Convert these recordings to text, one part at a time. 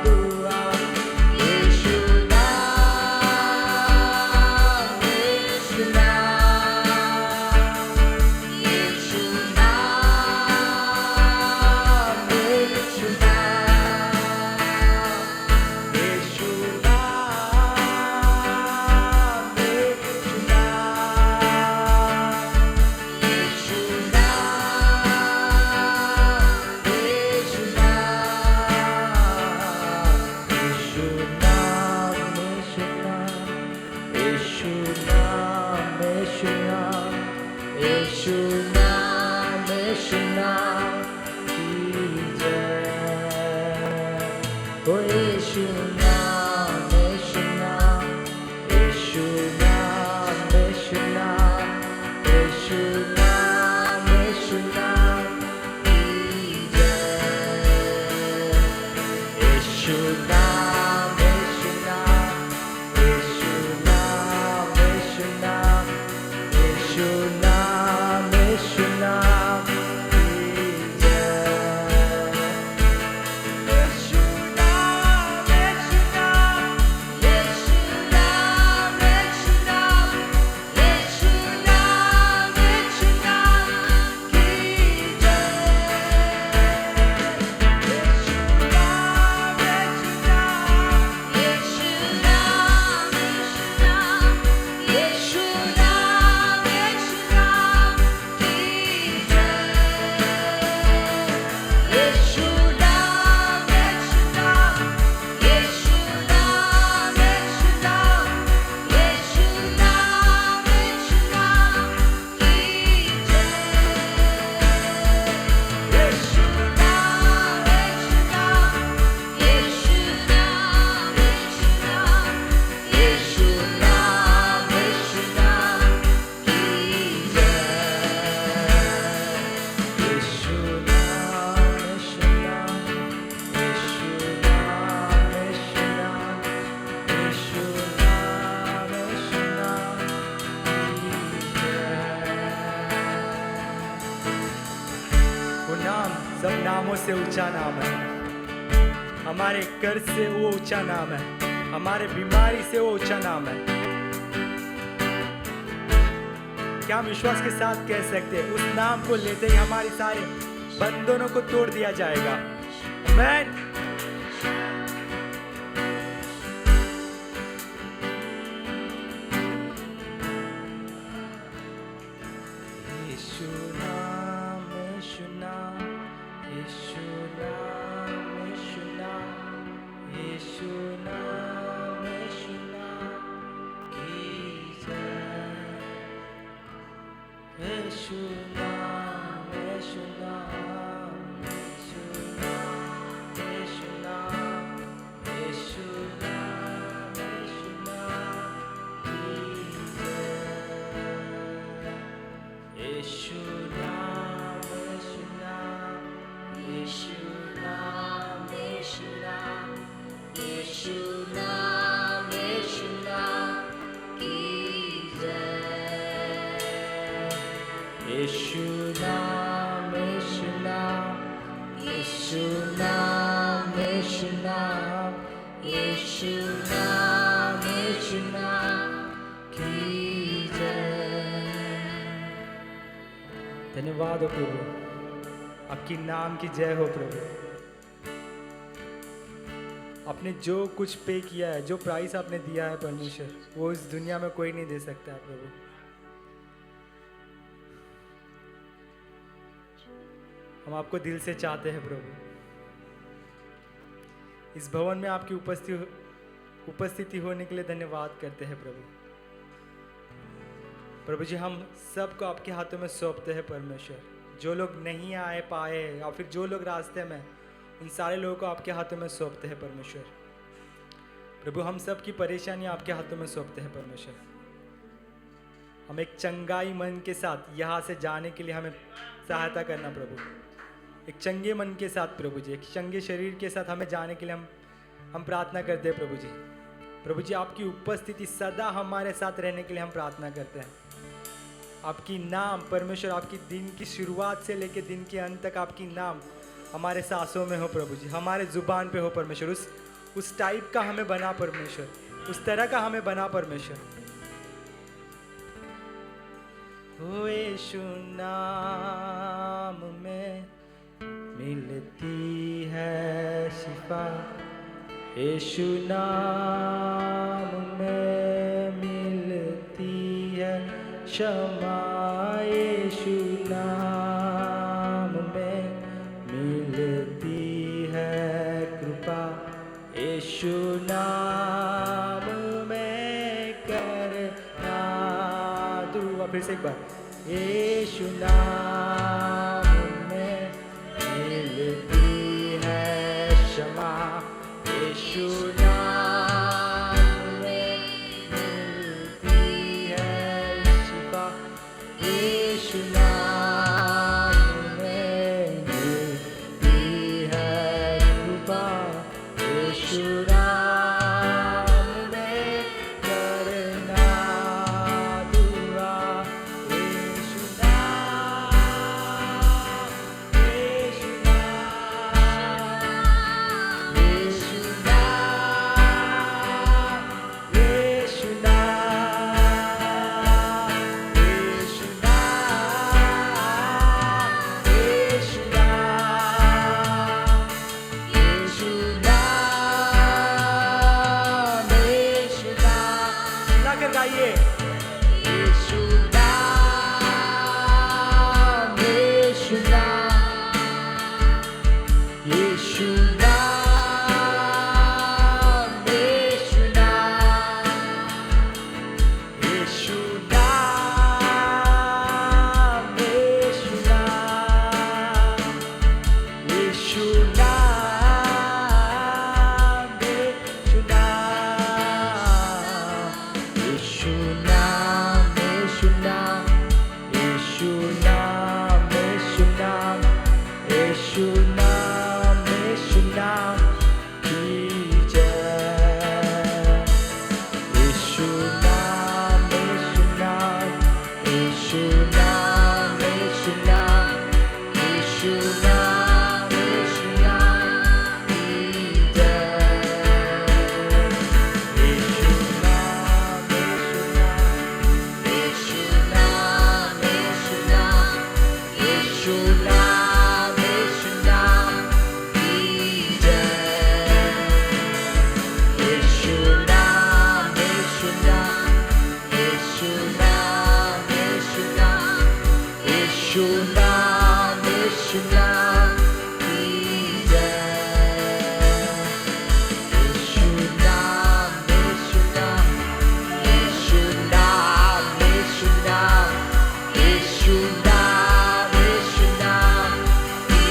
दुआ यीशु नाम की जय। ओ यीशु नाम, यीशु नाम, यीशु नाम, यीशु नाम, यीशु नाम, यीशु नाम की जय। यीशु नाम, यीशु नाम, यीशु नाम, यीशु नाम, यीशु नाम, यीशु नाम की जय। यीशु नाम, यीशु नाम, यीशु नाम, यीशु नाम, यीशु नाम, यीशु नाम की जय। यीशु नाम, यीशु नाम, यीशु नाम, यीशु नाम, यीशु नाम की जय। यीशु नाम, यीशु नाम, यीशु नाम, यीशु नाम, यीशु नाम, यीशु नाम की जय। यीशु नाम, यीशु नाम, यीशु नाम, यीशु नाम, यीशु नाम, यीशु नाम की जय। यीशु नाम, यीशु नाम, यीशु नाम, यीशु नाम, यीशु नाम, यीशु नाम की जय। वो नाम सब नामों से ऊंचा नाम है। हमारे कर्ज से वो ऊंचा नाम है, हमारे बीमारी से वो ऊंचा नाम है। क्या हम विश्वास के साथ कह सकते हैं, उस नाम को लेते ही हमारी सारे बंधनों को तोड़ दिया जाएगा। आमीन। यीशु नाम, यीशु नाम, यीशु नाम, यीशु नाम, यीशु नाम, यीशु नाम की जय। यीशु नाम, यीशु नाम, यीशु नाम, यीशु नाम, यीशु नाम, यीशु नाम की जय। यीशु नाम, यीशु नाम, यीशु नाम, यीशु नाम, यीशु नाम, यीशु नाम की जय। यीशु नाम, यीशु नाम, यीशु नाम, यीशु नाम, यीशु नाम, यीशु नाम की जय। धन्यवाद हो प्रभु, आपकी नाम की जय हो प्रभु। आपने जो कुछ पे किया है, जो प्राइस आपने दिया है परमेश्वर, वो इस दुनिया में कोई नहीं दे सकता है प्रभु। हम आपको दिल से चाहते हैं प्रभु। इस भवन में आपकी उपस्थिति होने के लिए धन्यवाद करते हैं प्रभु। प्रभु जी, हम सबको आपके हाथों में सौंपते हैं परमेश्वर। जो लोग नहीं आए पाए या फिर जो लोग रास्ते में, उन सारे लोगों को आपके हाथों में सौंपते हैं परमेश्वर। प्रभु, हम सब की परेशानियां आपके हाथों में सौंपते हैं परमेश्वर। हम एक चंगाई मन के साथ यहाँ से जाने के लिए हमें सहायता करना प्रभु। एक चंगे मन के साथ प्रभु जी, एक चंगे शरीर के साथ हमें जाने के लिए हम प्रार्थना करते हैं प्रभु जी। प्रभु जी, आपकी उपस्थिति सदा हमारे साथ रहने के लिए हम प्रार्थना करते हैं। आपकी नाम परमेश्वर, आपकी दिन की शुरुआत से लेकर दिन के अंत तक आपकी नाम हमारे सांसों में हो प्रभु जी, हमारे जुबान पे हो परमेश्वर। उस टाइप का हमें बना परमेश्वर, उस तरह का हमें बना परमेश्वर। ओ यीशु नाम में मिलती है शिफा, यीशु नाम में मिलती है क्षमा, यीशु नाम में मिलती है कृपा, यीशु नाम में करना दुआ। फिर से एक बार, यीशु नाम में मिलती है क्षमा, यीशु नाम में मिलती है शिफा, यीशु नाम में मिलती है कृपा, यीशु नाम में करना दुआ, यीशु नाम, यीशु नाम, यीशु नाम, यीशु नाम, यीशु नाम, यीशु नाम, यीशु नाम, यीशु नाम, मिलाकर गाइए। यीशु नाम, यीशु नाम, यीशु नाम, यीशु नाम, यीशु नाम, यीशु नाम, यीशु नाम, यीशु नाम, यीशु नाम, यीशु नाम, यीशु नाम, यीशु नाम, यीशु नाम, यीशु नाम की जय। यीशु नाम, यीशु नाम, यीशु नाम, यीशु नाम, यीशु नाम, यीशु नाम की जय। यीशु नाम, यीशु नाम, यीशु नाम, यीशु नाम, यीशु नाम, यीशु नाम की जय। यीशु नाम, यीशु नाम, यीशु नाम, यीशु नाम, यीशु नाम, यीशु नाम की जय। यीशु नाम, यीशु नाम, यीशु नाम, यीशु नाम, यीशु नाम, यीशु नाम की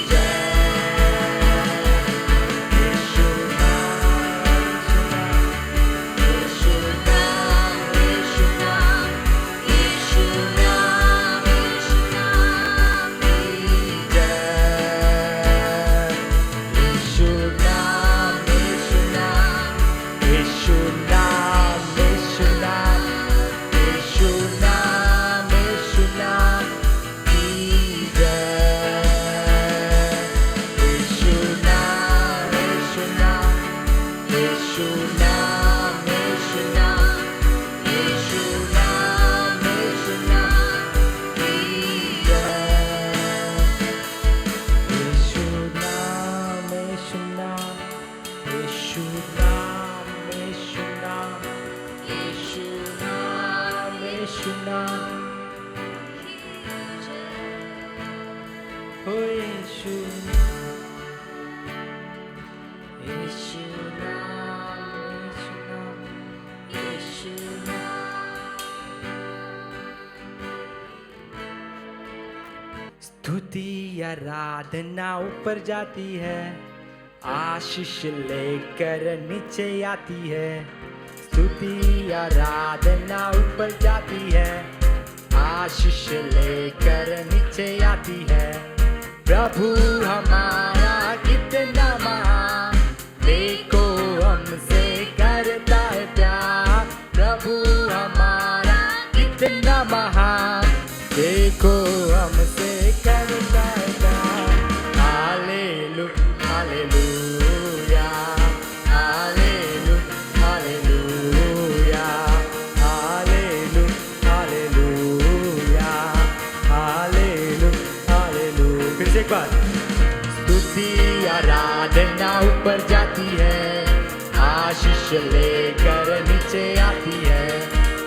जय। यीशु नाम, यीशु नाम, यीशु नाम, यीशु नाम, यीशु नाम, यीशु नाम की जय। यीशु नाम, यीशु नाम, यीशु नाम, यीशु नाम, यीशु नाम, यीशु नाम की जय। यीशु नाम, यीशु नाम, यीशु नाम, यीशु नाम, यीशु नाम, यीशु नाम की जय। यीशु नाम, यीशु नाम, यीशु नाम, यीशु नाम, यीशु नाम, यीशु नाम, ओ यीशु, यीशु नाम, यीशु नाम, यीशु नाम। स्तुति आराधना ऊपर जाती है, आशीष लेकर नीचे आती है। स्तुति आराधना ऊपर जाती है, आशीष लेकर नीचे आती है। प्रभु हमारा कितना महान, देखो हमसे करता है प्यार। प्रभु हमारा कितना महान, देखो हमसे करता है प्यार। Hallelujah, hallelujah, hallelujah, hallelujah, hallelujah, hallelujah, hallelujah, hallelujah. फिर से एक बार। स्तुति आराधना ऊपर जाती है, आशीष लेकर नीचे आती है।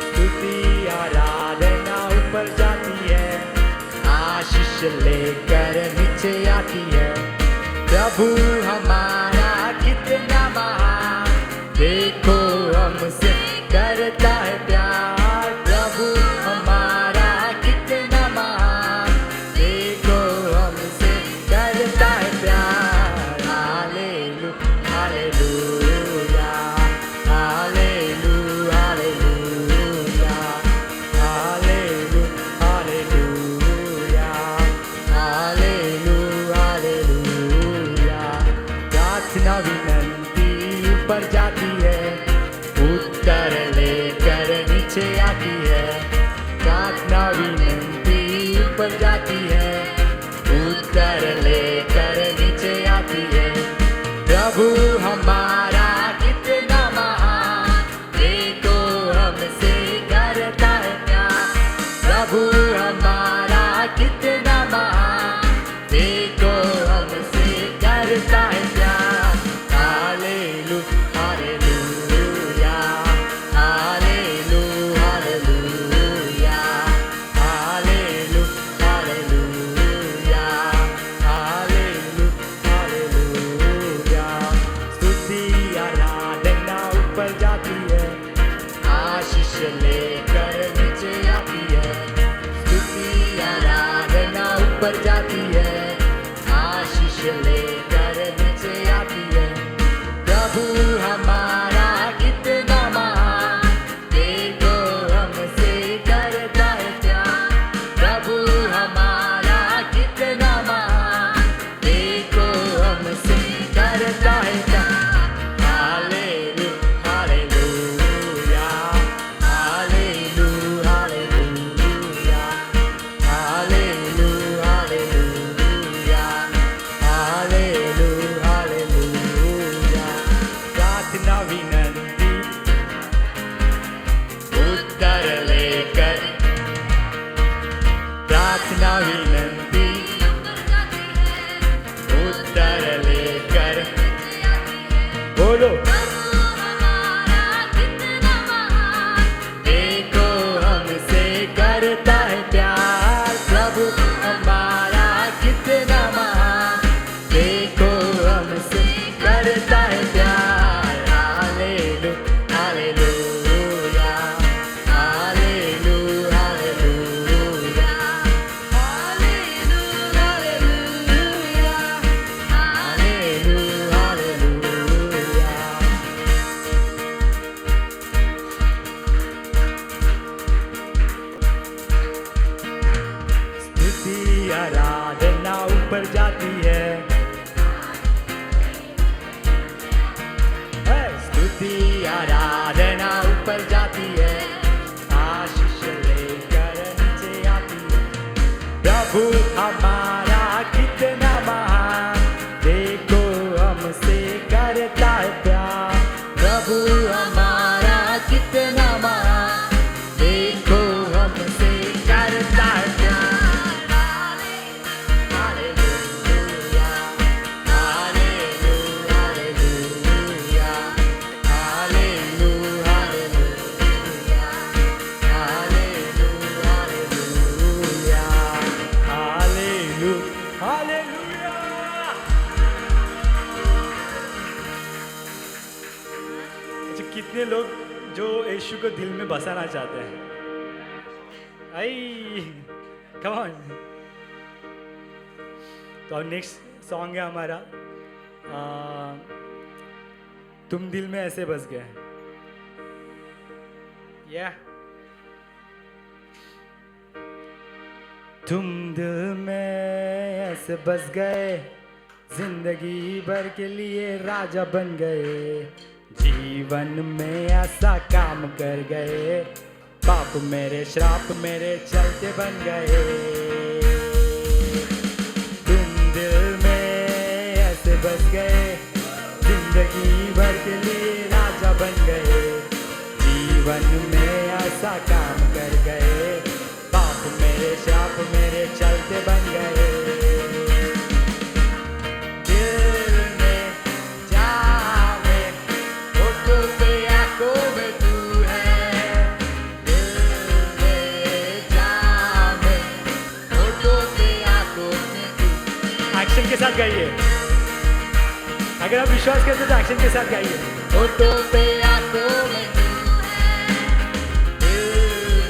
स्तुति आराधना ऊपर जाती है, आशीष लेकर नीचे आती है। प्रभु हमारा कितना महान, देखो हमसे करता है प्यार। प्रभु हमारा कितना विनती ऊपर जाती है, उत्तर लेकर नीचे आती है। प्रभु हमारा कितना महान, देखो हमसे करता है प्यार। प्रभु हमारा कितना महान, देखो हमसे करता है प्यार। Hallelujah hallelujah hallelujah hallelujah hallelujah hallelujah hallelujah. स्तुति आराधना ऊपर जाती है, आशीष लेकर नीचे आती है। स्तुति आराधना ऊपर जाती है, आशीष लेकर नीचे आती है। प्रभु हमारा कितना महान, देखो हमसे करता है प्यार। प्रभु हमारा कितना महान, देखो हमसे करता है प्यार। Hallelujah hallelujah hallelujah hallelujah hallelujah hallelujah hallelujah. प्रार्थना विनती उत्तर लेकर, प्रार्थना विनती उत्तर लेकर, बोलो देखो हमसे करता है प्यार। प्रभु हमारा कितना महान, देखो हमसे करता है प्यार। Hallelujah hallelujah hallelujah hallelujah hallelujah hallelujah hallelujah. स्तुति आराधना ऊपर जाती है, स्तुति आराधना ऊपर जाती है, आशीष लेकर नीचे आती है। प्रभु हमारा कितना महान, देखो हमसे करता है प्यार। प्रभु हमारा कितना महान, देखो हमसे करता है प्यार। Hallelujah hallelujah hallelujah hallelujah hallelujah hallelujah hallelujah. अच्छा, कितने लोग जो यीशु को दिल में बसाना चाहते हैं? आई कम ऑन। तो अब नेक्स्ट सॉन्ग है हमारा तुम दिल में ऐसे बस गए। तुम दिल में ऐसे बस गए, जिंदगी भर के लिए राजा बन गए। जीवन में ऐसा काम कर गए, पाप मेरे श्राप मेरे चलते बन गए। तुम दिल में ऐसे बस गए, जिंदगी भर के लिए राजा बन गए। जीवन में ऐसा काम कर गए, पाप मेरे श्राप मेरे चलते बन गए। दिल में जावे होठों पे आंखों में तू है। दिल में जावे होठों पे आंखों में तू। एक्शन के साथ गाइए, अगर आप विश्वास करते तो एक्शन के साथ गाइए। होठों पे आंखों में तू है, दिल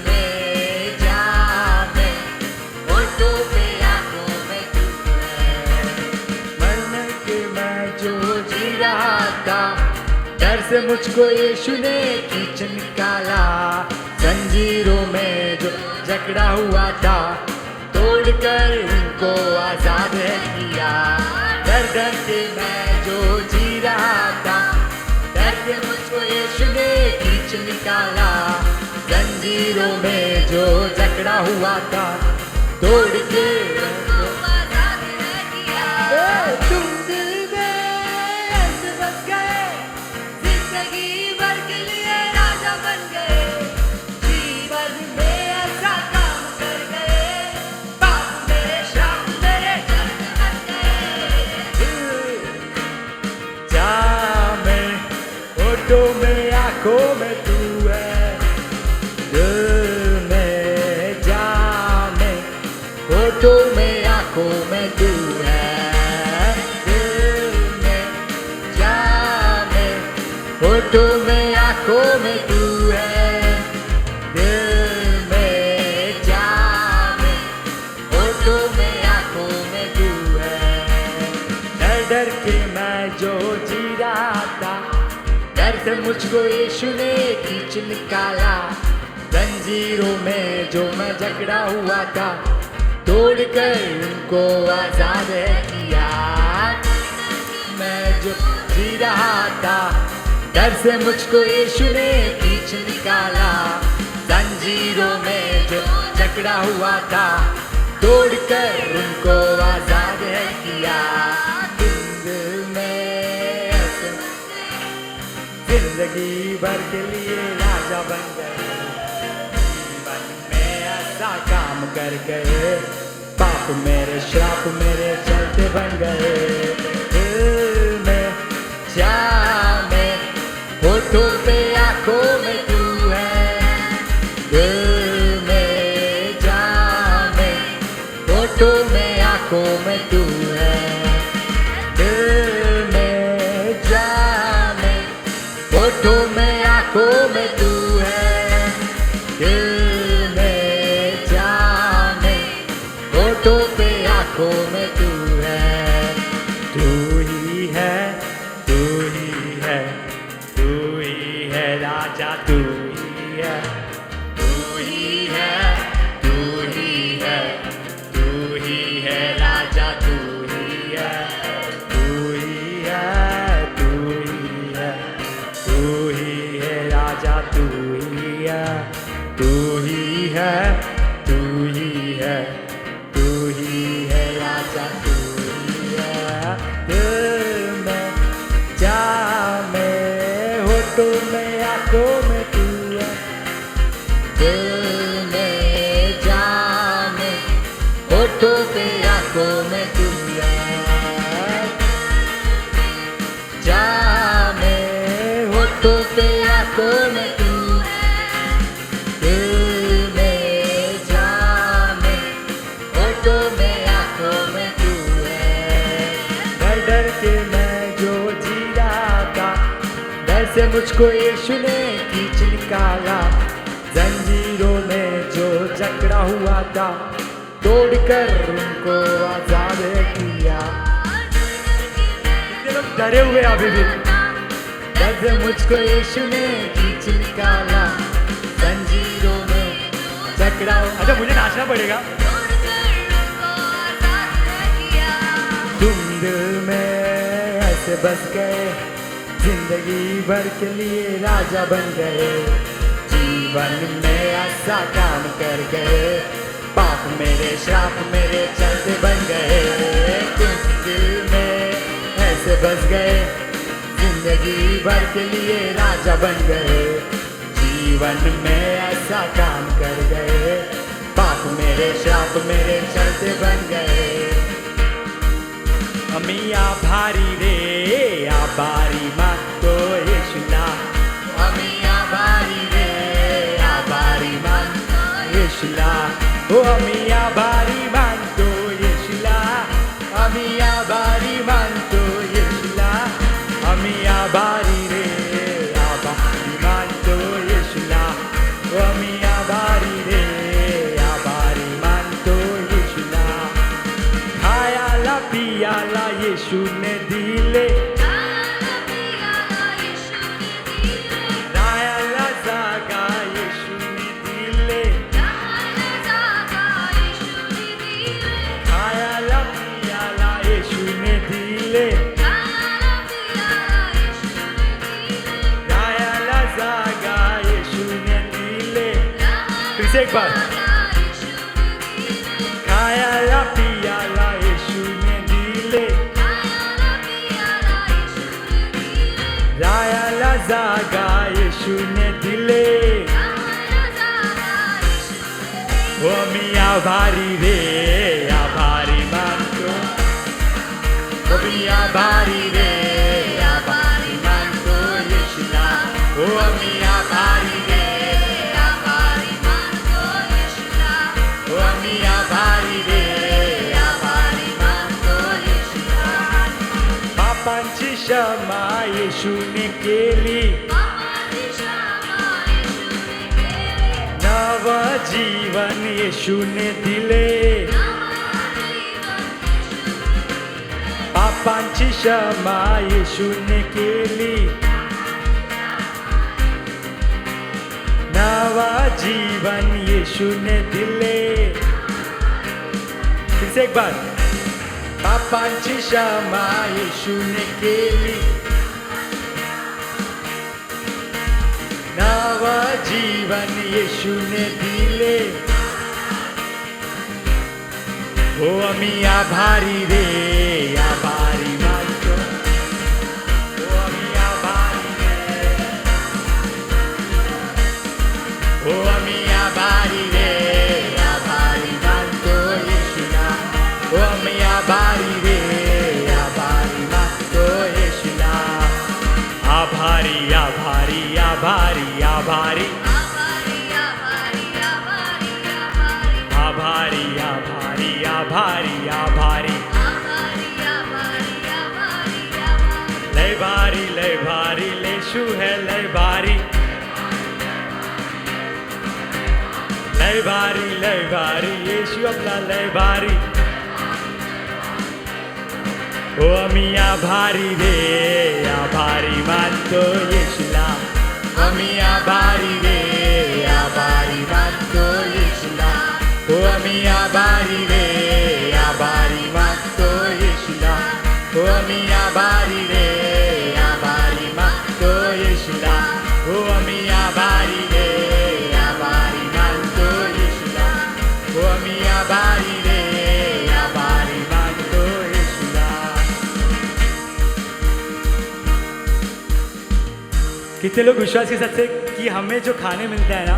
में जावे होठों पे आंखों में तू है। मन के मैं जो जी रहा था, डर से मुझको यीशु ने खींच निकाला। जंजीरों में जो जकड़ा हुआ था, तोड़कर उनको आजाद है किया। डर डर के मैं जो जी रहा था, डर के मुझको यीशु ने खींच निकाला। जंजीरों में जो जकड़ा झगड़ा हुआ था तोड़ के उनको आजाद है किया। तुम दिल में ऐसे बस गए, जिंदगी भर के लिए राजा बन गए, जीवन में ऐसा काम कर गए, पाप मेरे श्राप मेरे चलते बन गए। जामे होठों में आंखों में तू है, दिल में जामे होठों में आंखों में तू है, दिल में जामे होठों में आंखों में तू है, दिल में जामे होठों में आंखों में तू है। डर डर के मैं जो जी रहा था, डर से मुझको यीशु ने खींच निकाला, जंजीरों में जो मैं जकड़ा हुआ था तोड़ कर उनको आजाद किया। मैं जो जी रहा था, डर से मुझको यीशु ने खींच निकाला, जंजीरों में जो जकड़ा हुआ था तोड़ कर उनको आजाद किया। दिल में ऐसे जिंदगी भर के लिए राजा बन गए, जीवन में ऐसा काम कर गए, पाप मेरे श्राप मेरे चलते बन गए। दिल में जामे होठों पे आंखों में तू है, दिल में जामे होठों में आंखों में तू है, दिल में जामे होठों में आंखों में तू है, दिल में जामे होठों पे आंखों में तू है। तू ही है, तू ही है, तू ही है राजा, तू ही है, तू ही है, तू ही है, तू ही है राजा, तू ही है, तू ही है, तू ही है, तू ही है राजा, तू ही है, तू ही है, तू ही है, तू ही है राजा, तू ही है। दिल में जामे होठों में आंखों में तू है, दिल में जामे होठों पे आंखों में तू है, जामे होठों पे आंखों में तू है, दिल में जामे होठों में आंखों में तू है। डर डर के मैं जो जी रहा था, डर से मुझको यीशु ने खींच निकाला, जंजीरों में जो जकड़ा हुआ था तोड़ कर उनको आजाद किया। कितने लोग डरे हुए अभी भी, डर से मुझको यीशु ने खींच निकाला, जंजीरों में जकड़ा। अच्छा मुझे नाचना पड़ेगा। तोड़ कर उनको आजाद है किया। तुम दिल में ऐसे बस गए, जिंदगी भर के लिए राजा बन गए, जीवन में ऐसा काम कर गए, पाप मेरे श्राप मेरे चलते बन गए। तुम दिल में ऐसे बस गए, जिंदगी भर के लिए राजा बन गए, जीवन में ऐसा काम कर गए, पाप मेरे श्राप मेरे चलते बन गए। अमी आभारी रे आभारी मातो यीशुला, अमी आभारी रे आभारी मातो यीशुला, ओ अमी आभारी मातो यीशुला, अमी आभारी मातो यीशुला, अमी आभारी रे आभारी मातो यीशुला, ओ अमी आभारी रे आभारी मातो यीशुला। खायाला पियाला यीशु ने दिले, खायाला पियाला यीशु ने दिले, रायाला जागा यीशु ने दिले, राहायला जागा यीशु ने दिले, खायाला पियाला यीशु ने दिले, खायाला पियाला यीशु ने दिले, रायाला जागा यीशु ने दिले। फिर से एक बार। राहायला आभारी रे आभारी मानतो ओ मी आभारी रे आभारी मानतो येशूला ओ मी आभारी रे आभारी मानतो येशूला ओ मी आभारी रे आभारी मानतो येशूला पापांची क्षमा येशूने केली पापाची क्षमा येशूने केली नव जीवन येशूने दिले पापांची क्षमा येशूने केली नवा जीवन येशूने दिले फिर से एक बार पापांची क्षमा येशूने केली नवा जीवन येशूने दिले हो आम्ही आभारी रे आभारी मानतो हो आम्ही आभारी रे हो आम्ही आभारी रे आभारी मानतो येशूला हो आम्ही आभारी रे आभारी मानतो येशूला आभारी आभारी आभारी आभारी आभारी आभारी आभारी आभारी आभारी आभारी आभारी लय भारी लेशू है लय भारी येशू आपला लय भारी ओ आम्ही आभारी रे आभारी मानतो येशूला आम्ही आभारी रे आभारी मानतो येशूला ओ आम्ही आभारी रे आभारी मानतो येशूला ओ आम्ही आभारी रे आभारी मानतो येशूला ओ आम्ही आभारी रे आभारी मानतो येशूला ओ आम्ही आभारी रे आभारी मानतो येशूला कितने लोग विश्वास के साथ से कि हमें जो खाने मिलता है ना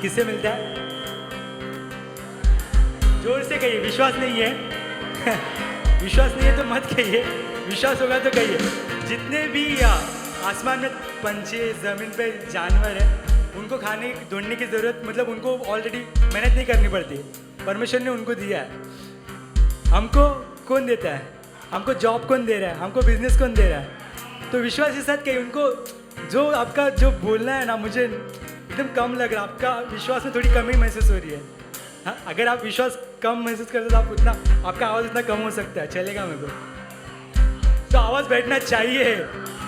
किससे मिलता है जोर से कहिए विश्वास नहीं है विश्वास नहीं है तो मत कहिए विश्वास होगा तो कहिए जितने भी आसमान में पंछी ज़मीन पे जानवर है उनको खाने ढूंढने की ज़रूरत मतलब उनको ऑलरेडी मेहनत नहीं करनी पड़ती परमेश्वर ने उनको दिया है हमको कौन देता है हमको जॉब कौन दे रहा है हमको बिजनेस कौन दे रहा है तो विश्वास के साथ कहिए उनको जो आपका जो बोलना है ना मुझे एकदम कम लग रहा आपका विश्वास में थोड़ी कमी महसूस हो रही है हाँ अगर आप विश्वास कम महसूस करते तो आप उतना आपका आवाज़ इतना कम हो सकता है चलेगा मेरे को तो आवाज़ बैठना चाहिए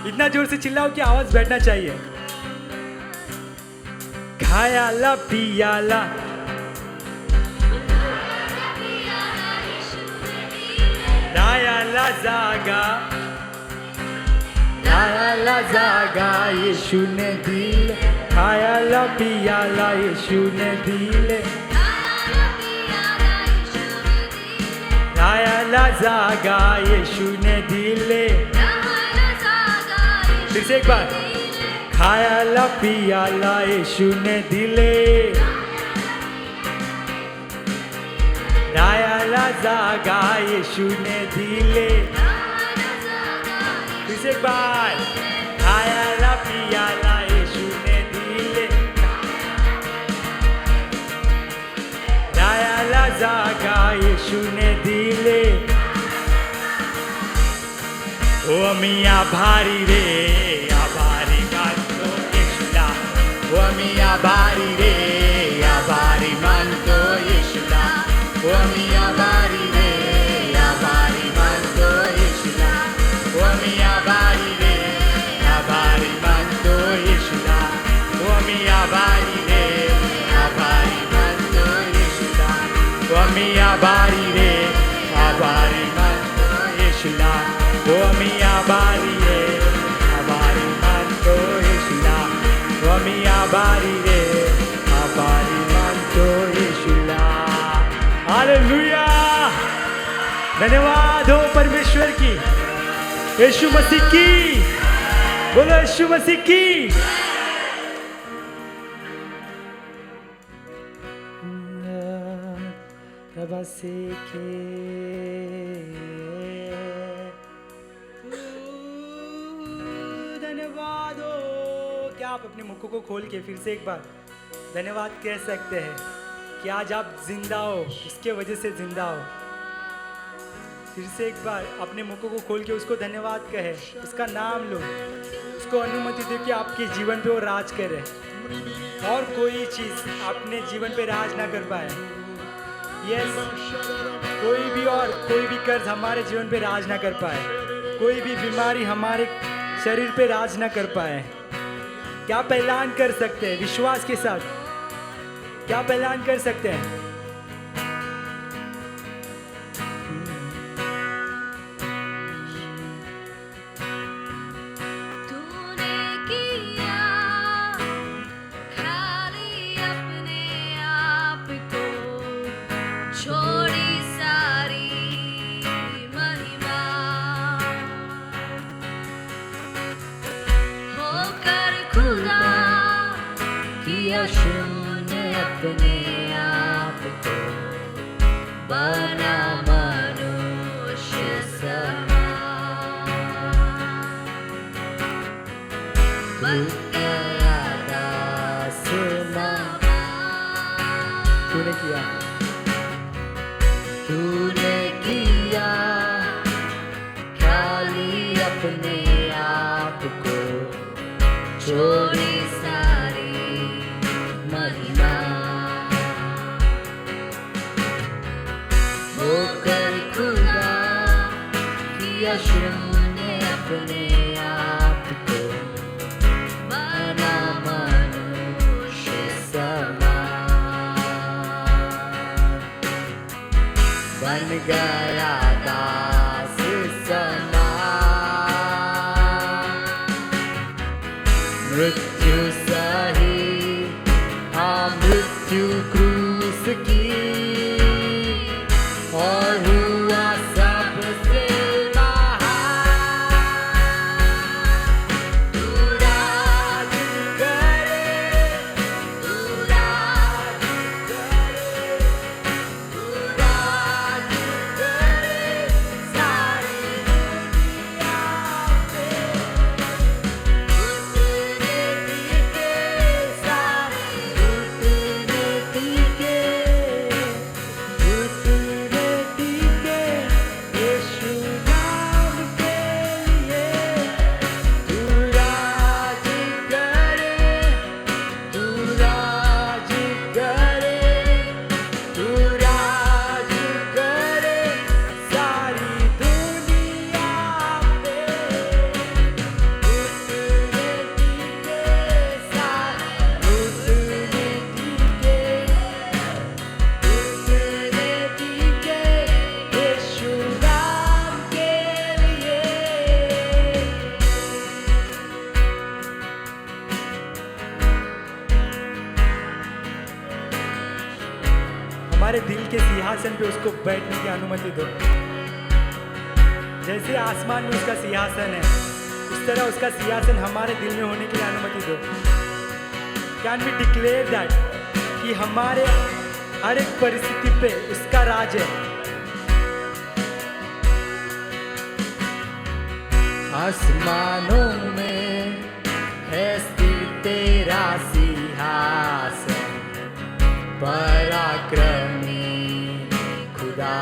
इतना जोर से चिल्लाओ कि आवाज़ बैठना चाहिए खायाला पियाला रायाला जागा येशूने दिले खायाला पियाला येशूने दिले रायाला जागा येशूने दिले फिर से एक बार खायाला पियाला येशूने दिले रायाला जागा येशूने दिले फिर से एक बार खायाला पियाला येशूने दिले रायाला जागा येशूने दिले ओ आम्ही आभारी रे आभारी मानतो येशूला ओ आम्ही आभारी रे आभारी मानतो येशूला ओ आम्ही आभारी रे आभारी मानतो येशूला ओ आम्ही आभारी रे आभारी मानतो येशूला ओ आम्ही आभारी रे आभारी मानतो येशूला ओ आम्ही आभारी रे आभारी मानतो येशूला ओ आम्ही आभारी रे आभारी मानतो येशूला ओ आम्ही आभारी रे आभारी मानतो येशूला हालेलुया धन्यवाद हो परमेश्वर की यीशु मसीह की बोलो यीशु मसीह की रबसेके धन्यवाद हो। क्या आप अपने मुखों को खोल के फिर से एक बार धन्यवाद कह सकते हैं कि आज आप जिंदा हो, उसके वजह से जिंदा हो। फिर से एक बार अपने मुखों को खोल के उसको धन्यवाद कहे, उसका नाम लो, उसको अनुमति दे कि आपके जीवन पे वो राज करे और कोई चीज अपने जीवन पे राज ना कर पाए। यस, कोई भी कर्ज हमारे जीवन पे राज ना कर पाए, कोई भी बीमारी हमारे शरीर पे राज ना कर पाए। क्या आप ऐलान कर सकते हैं विश्वास के साथ? क्या आप ऐलान कर सकते हैं? तूने किया खाली अपने आप को, छोड़ी सारी महिमा, होकर खुदा किया शून्य अपने आप को, बना मनुष्य समान, बन गया दास तूने किया, तूने किया खाली अपने आप को, छोड़ी सारी महिमा, होकर खुदा किया शून्य अपने आप को, बना मनुष्य समान, बन गया दास समान, मृत्यु सही, हाँ मृत्यु क्रूस की, और हुआ सबसे महान। तू राज करे, तू राज करे, तू राज करे सारी दुनिया पे, उतने टीके सारी उतने टीके, उतने टीके यीशु नाम के लिए। तू राज करे, तू राज करे, तू राज करे सारी दुनिया पे, उतने टीके सारी उतने टीके, उतने टीके यीशु नाम के लिए। हमारे दिल के सिंहासन पे उसको बैठने की अनुमति दो। जैसे आसमान में उसका सिंहासन है, उस तरह उसका सिंहासन हमारे दिल में होने के लिए अनुमति दो। कैन वी डिक्लेयर दैट कि हमारे हर एक परिस्थिति पे उसका राज है। आसमानों में है स्थिर तेरा सिंहासन, पराक्रमी खुदा,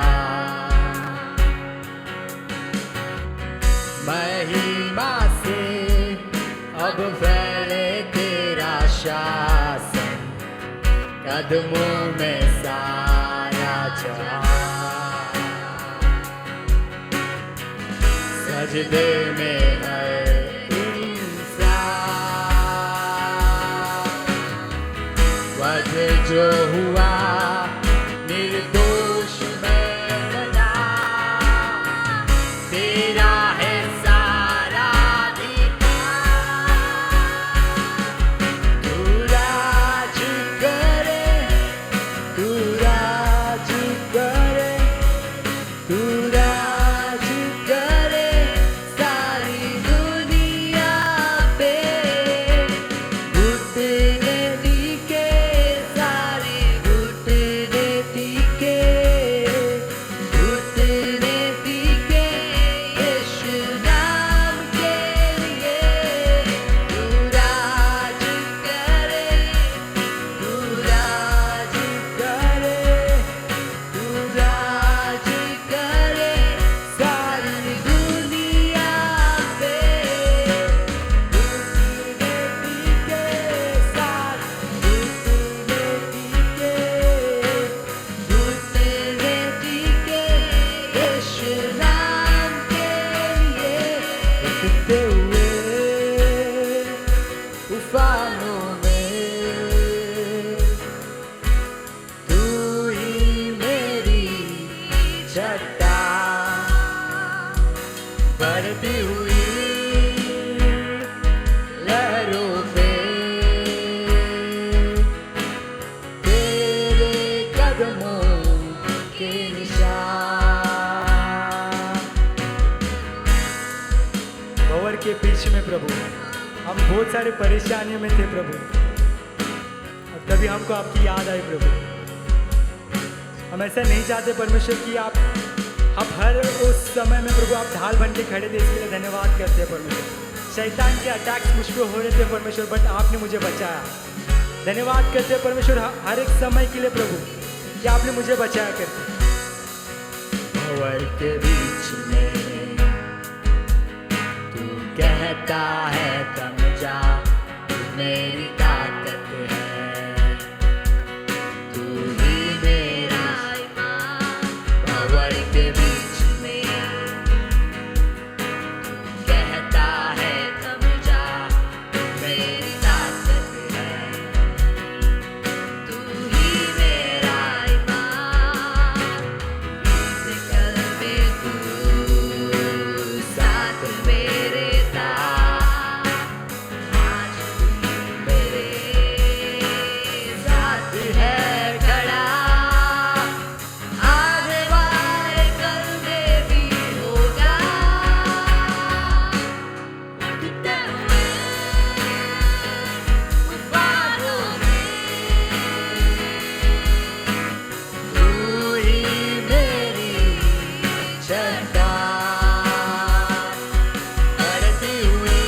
महिमा से अब फैले तेरा शासन, कदमों में सारा जहां, सजदे में हर इंसान, वध जो हुआ निर्दोष में बना, तेरा है सारा अधिकार। तू राज करे, तू राज करे, तू राज करे सारी छटा बढ़ती हुई लहरों पे तेरे कदमों के निशान। भंवर के बीच में प्रभु हम बहुत सारे परेशानियों में थे प्रभु, और तभी हमको आपकी याद आई प्रभु। हम ऐसा नहीं चाहते परमेश्वर कि आप हर उस समय में प्रभु आप ढाल बन के खड़े थे, इसके लिए धन्यवाद करते हैं परमेश्वर। शैतान के अटैक्स मुझ पर हो रहे थे परमेश्वर, बट आपने मुझे बचाया। धन्यवाद करते हैं परमेश्वर हर एक समय के लिए प्रभु कि आपने मुझे बचाया करते। भंवर के बीच में तू कहता है थम जा, तू मेरी ताकत है, तू ही मेरा ईमान। भंवर के बीच में तू कहता है थम जा, तू मेरी ताकत है, तू ही मेरा ईमान। निकल में तू साथ मेरे था, आज तू मेरे साथ है खड़ा। आगे वाले कल में भी होगा, उठते हुए तूफानों में तू ही मेरी छटा बढ़ती हुई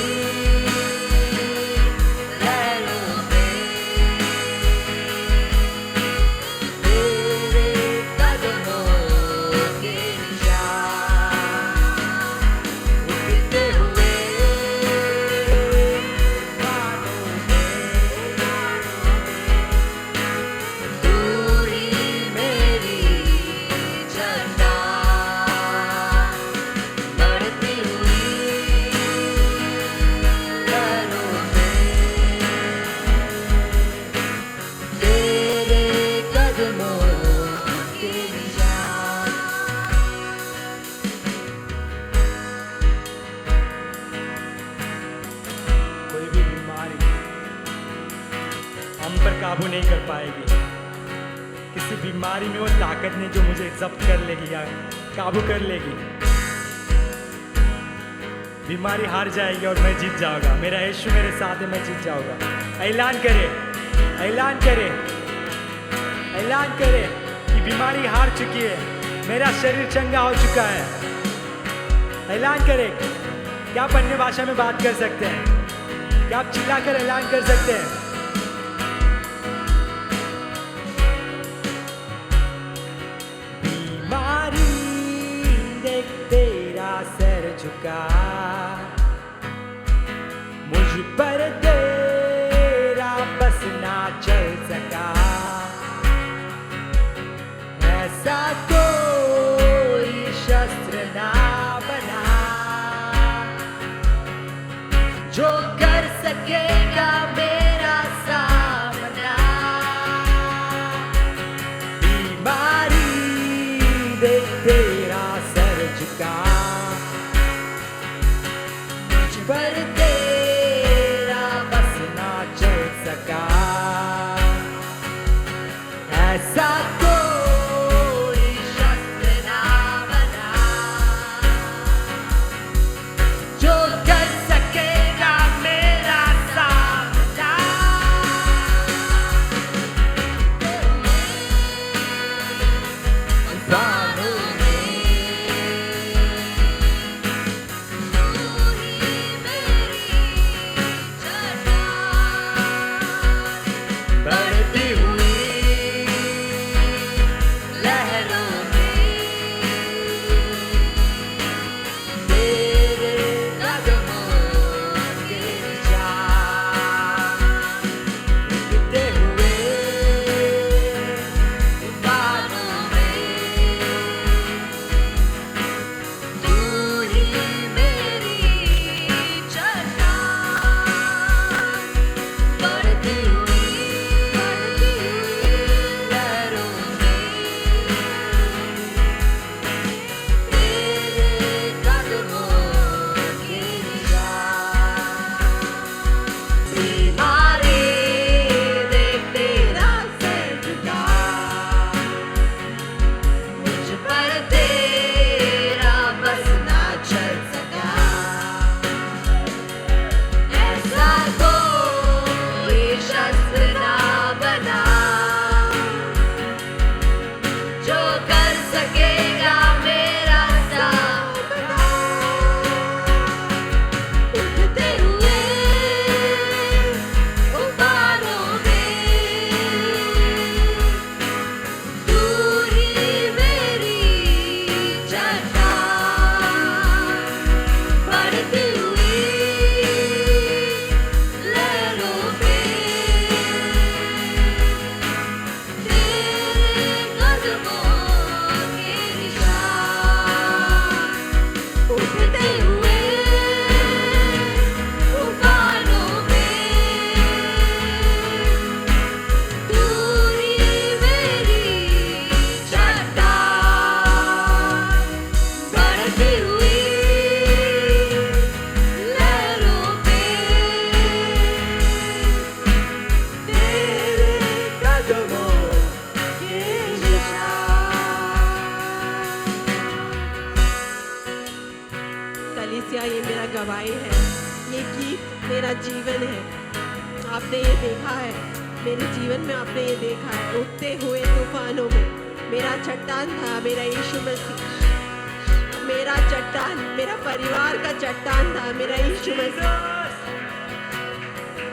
लहरों में तेरे कदमों के निशान। उठते हुए बादलों में तू ही मेरी छटा बढ़ती हुई लहरों में तेरे कदमों के निशान। कोई भी बीमारी हम पर काबू नहीं कर पाएगी। किसी बीमारी में वो ताकत नहीं जो मुझे जब्त कर लेगी या काबू कर लेगी। बीमारी हार जाएगी और मैं जीत जाऊंगा। मेरा यीशु मेरे साथ है, मैं जीत जाऊंगा। ऐलान करे, ऐलान करे, ऐलान करे कि बीमारी हार चुकी है, मेरा शरीर चंगा हो चुका है। ऐलान करे। क्या आप अन्य भाषा में बात कर सकते हैं? क्या आप चिल्लाकर ऐलान कर सकते हैं? बीमारी देख तेरा सर झुका, मुझ पर तेरा बस ना चल सका। ऐसा कोई शस्त्र ना बना जो कर सकेगा मेरा सामना। बीमारी देख तेरा सर झुका, मुझ पर तेरा बस ना चल सका। ऐसा कोई शस्त्र ना बना जो कर सकेगा मेरा सामना। तूफानों में बढ़ती हुई लहरों पे तेरे कदमों के निशान। कलीसिया, ये मेरा गवाही है, ये गीत मेरा जीवन है। आपने ये देखा है, मेरे जीवन में आपने ये देखा है, उठते हुए तूफानों में मेरा चट्टान था मेरा यीशु मसीह। मेरा चट्टान, मेरा परिवार का चट्टान था मेरा यीशु मसीह।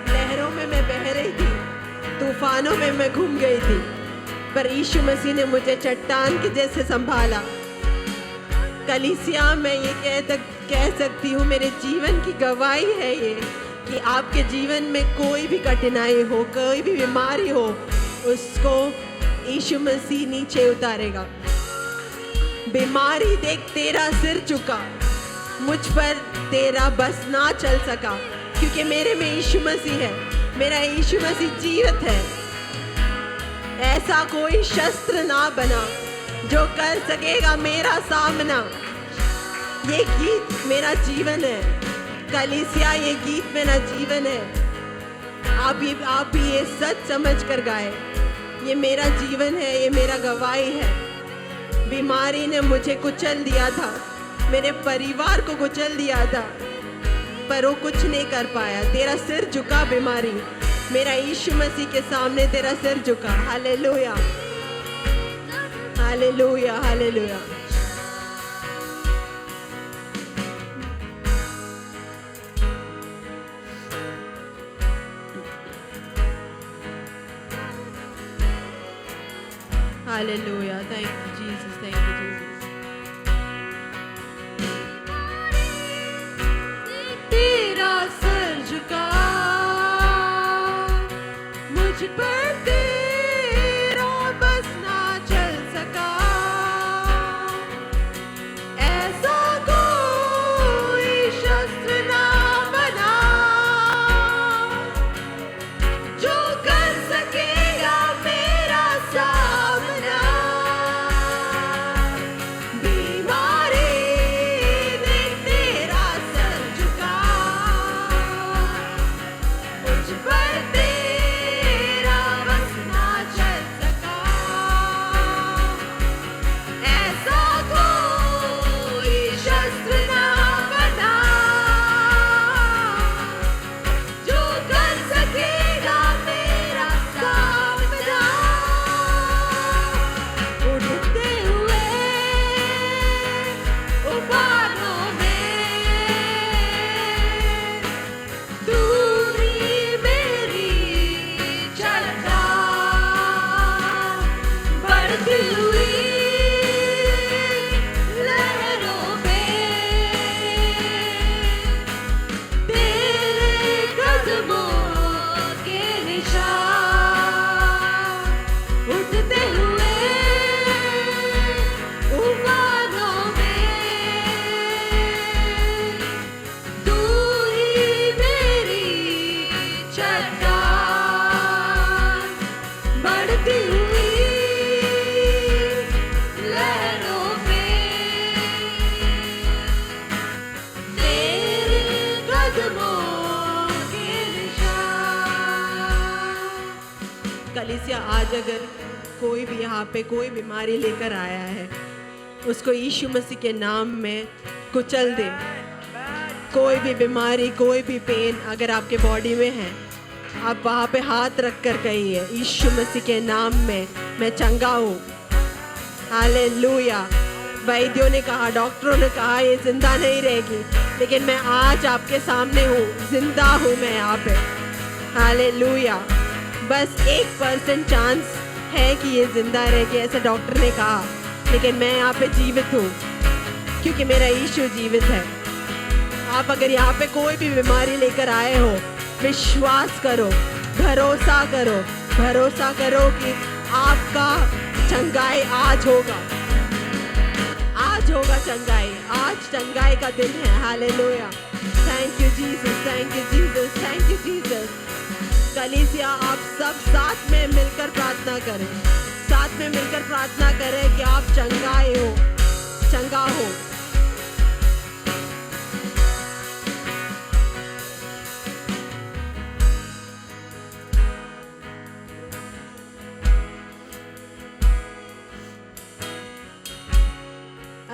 लहरों में मैं बह रही थी, तूफानों में मैं घूम गई थी, पर यीशु मसीह ने मुझे चट्टान के जैसे संभाला। कलीसिया, मैं ये कह सकती हूँ, मेरे जीवन की गवाही है ये, कि आपके जीवन में कोई भी कठिनाई हो, कोई भी बीमारी हो, उसको यीशु मसीह नीचे उतारेगा। बीमारी देख तेरा सिर झुका, मुझ पर तेरा बस ना चल सका, क्योंकि मेरे में यीशु मसीह है, मेरा यीशु मसीह जीवित है। ऐसा कोई शस्त्र ना बना जो कर सकेगा मेरा सामना। ये गीत मेरा जीवन है कलीसिया, ये गीत मेरा जीवन है। आप भी ये सच समझ कर गाए, ये मेरा जीवन है, ये मेरा गवाही है। बीमारी ने मुझे कुचल दिया था, मेरे परिवार को कुचल दिया था, पर वो कुछ नहीं कर पाया। तेरा सिर झुका बीमारी, मेरा यीशु मसीह के सामने तेरा सिर झुका। Hallelujah, hallelujah, hallelujah. Hallelujah. Thank you, Jesus. Thank you, Jesus. तेरा सर झुका, मुझ पर तेरा बस ना चल सका। ऐसा कोई शस्त्र ना बना जो कर सकेगा मेरा सामना। बीमारी ने तेरा सर झुका, मुझ पर तेरा बस ना चल सका। ऐसा कोई शस्त्र ना बना जो कर सकेगा मेरा सामना। उड़ते हुए उबालों में दूरी मेरी चलता, बढ़ती हुई लहरों में तेरे कदमों के निशान। उठते हुए उबालों में तू ही मेरी चट्टान, बढ़ती हुई लहरों में तेरे कदमों के निशान। कलीसिया, आज अगर कोई भी यहाँ पे कोई बीमारी लेकर आया है, उसको यीशु मसीह के नाम में कुचल दे। कोई भी बीमारी, कोई भी पेन अगर आपके बॉडी में है, आप वहाँ पे हाथ रख कर कहिए, यीशु मसीह के नाम में मैं चंगा हूँ। हालेलुया। वैद्यों ने कहा, डॉक्टरों ने कहा ये जिंदा नहीं रहेगी, लेकिन मैं आज आपके सामने हूँ, जिंदा हूँ मैं यहाँ पे। हालेलुया। बस 1% चांस है कि ये जिंदा रहेगी, ऐसा डॉक्टर ने कहा, लेकिन मैं यहाँ पे जीवित हूँ क्योंकि मेरा यीशु जीवित है। आप अगर यहाँ पे कोई भी बीमारी लेकर आए हो, विश्वास करो, भरोसा करो, भरोसा करो कि आपका चंगाई आज होगा, आज होगा चंगाई, आज चंगाई का दिन है। Hallelujah. Thank you Jesus, thank you Jesus, thank you Jesus. कलीसिया, आप सब साथ में मिलकर प्रार्थना करें, साथ में मिलकर प्रार्थना करें कि आप चंगा हो,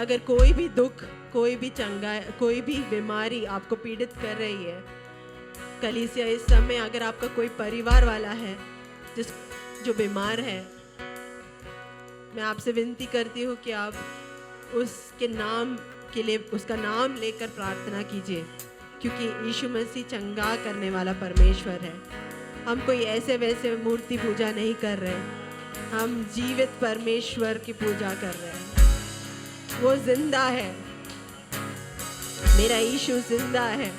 अगर कोई भी दुख, कोई भी चंगा, कोई भी बीमारी आपको पीड़ित कर रही है, कलीसिया इस समय अगर आपका कोई परिवार वाला है जो बीमार है, मैं आपसे विनती करती हूँ कि आप उसके नाम के लिए उसका नाम लेकर प्रार्थना कीजिए, क्योंकि यीशु मसीह चंगा करने वाला परमेश्वर है। हम कोई ऐसे वैसे मूर्ति पूजा नहीं कर रहे, हम जीवित परमेश्वर की पूजा कर रहे हैं। वो जिंदा है, मेरा यीशु जिंदा है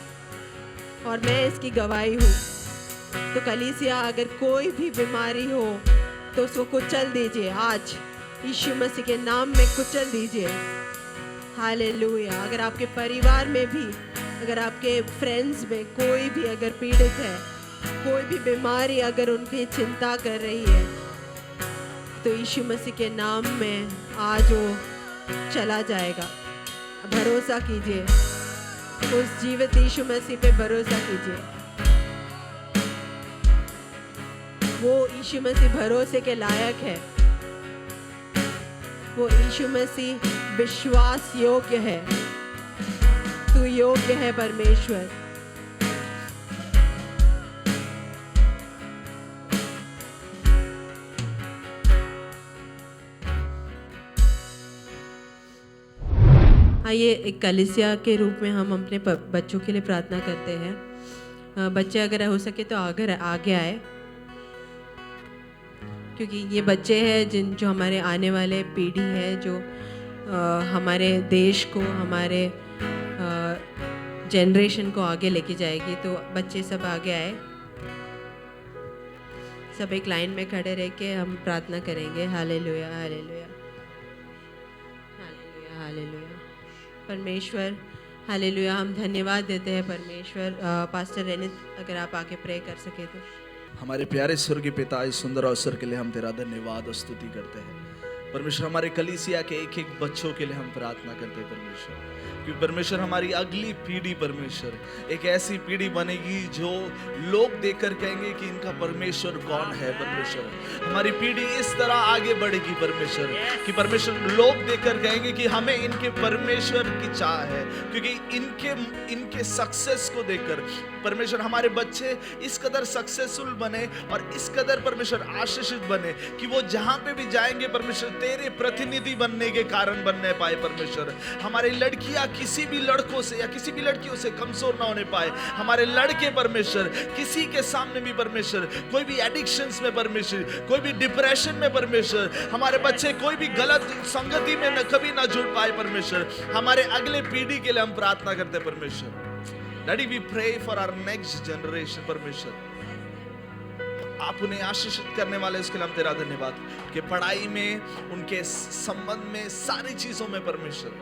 और मैं इसकी गवाही हूँ। तो कलीसिया अगर कोई भी बीमारी हो तो उसको कुचल दीजिए, आज यीशु मसीह के नाम में कुचल दीजिए। हालेलुया। अगर आपके परिवार में भी, अगर आपके फ्रेंड्स में कोई भी अगर पीड़ित है, कोई भी बीमारी अगर उनकी चिंता कर रही है, तो यीशु मसीह के नाम में आज वो चला जाएगा। भरोसा कीजिए, उस जीवित यीशु मसीह पे भरोसा कीजिए। वो यीशु मसीह भरोसे के लायक है, वो यीशु मसीह विश्वास योग्य है। तू योग्य है परमेश्वर। आइए एक कलीसिया के रूप में हम अपने बच्चों के लिए प्रार्थना करते हैं। बच्चे अगर हो सके तो आगे आए, क्योंकि ये बच्चे हैं जो हमारे आने वाले पीढ़ी है, जो हमारे देश को, हमारे जनरेशन को आगे लेके जाएगी। तो बच्चे सब आगे आए, सब एक लाइन में खड़े रह के हम प्रार्थना करेंगे। Hallelujah, hallelujah, hallelujah, hallelujah. परमेश्वर, हालेलुया, हम धन्यवाद देते हैं परमेश्वर। पास्टर रेनित, अगर आप आके प्रे कर सके तो। हमारे प्यारे स्वर्गीय पिता, इस सुंदर अवसर के लिए हम तेरा धन्यवाद और स्तुति करते हैं परमेश्वर। हमारे कलीसिया के एक एक बच्चों के लिए हम प्रार्थना करते हैं परमेश्वर, क्योंकि परमेश्वर हमारी अगली पीढ़ी परमेश्वर एक ऐसी पीढ़ी बनेगी जो लोग देखकर कहेंगे कि इनका परमेश्वर कौन है परमेश्वर। हमारी पीढ़ी इस तरह आगे बढ़ेगी परमेश्वर कि परमेश्वर लोग देखकर कहेंगे कि हमें इनके परमेश्वर की चाह है, क्योंकि इनके सक्सेस को देखकर परमेश्वर हमारे बच्चे इस कदर सक्सेसफुल बने और इस कदर परमेश्वर आशीषित बने कि वो जहां पे भी जाएंगे परमेश्वर तेरे प्रतिनिधि बनने के कारण बनने पाए परमेश्वर। हमारी लड़कियां किसी भी लड़कों से या किसी भी लड़कियों से कमजोर ना होने पाए। हमारे लड़के परमेश्वर किसी के सामने भी परमेश्वर कोई भी एडिक्शंस में परमेश्वर, कोई भी डिप्रेशन में परमेश्वर, हमारे बच्चे कोई भी गलत संगति में न कभी ना जुड़ पाए परमेश्वर। हमारे अगले पीढ़ी के लिए हम प्रार्थना करते हैं परमेश्वर। Daddy, we pray for our next generation परमेश्वर। आप उन्हें आशीषित करने वाले उसके लिए हम तेरा धन्यवाद कि पढ़ाई में, उनके संबंध में, सारी चीजों में परमेश्वर,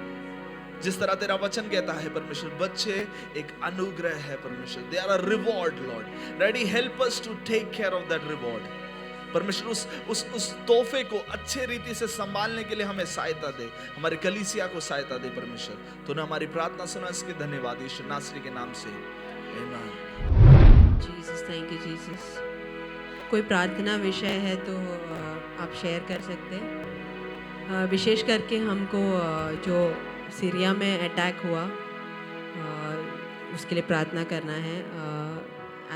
जिस तरह तेरा वचन कहता है परमेश्वर, बच्चे एक अनुग्रह है परमेश्वर। They are a reward Lord. Daddy, help us to take care of that reward परमेश्वर। उस तोहफे को अच्छे रीति से संभालने के लिए हमें सहायता दे, हमारे कलीसिया को सहायता दे परमेश्वर। तूने हमारी प्रार्थना सुना, इसके धन्यवाद यीशु नासरी के नाम से, आमीन। Jesus, thank you Jesus. कोई प्रार्थना विषय है तो आप शेयर कर सकते हैं। विशेष करके हमको जो सीरिया में अटैक हुआ उसके लिए प्रार्थना करना है।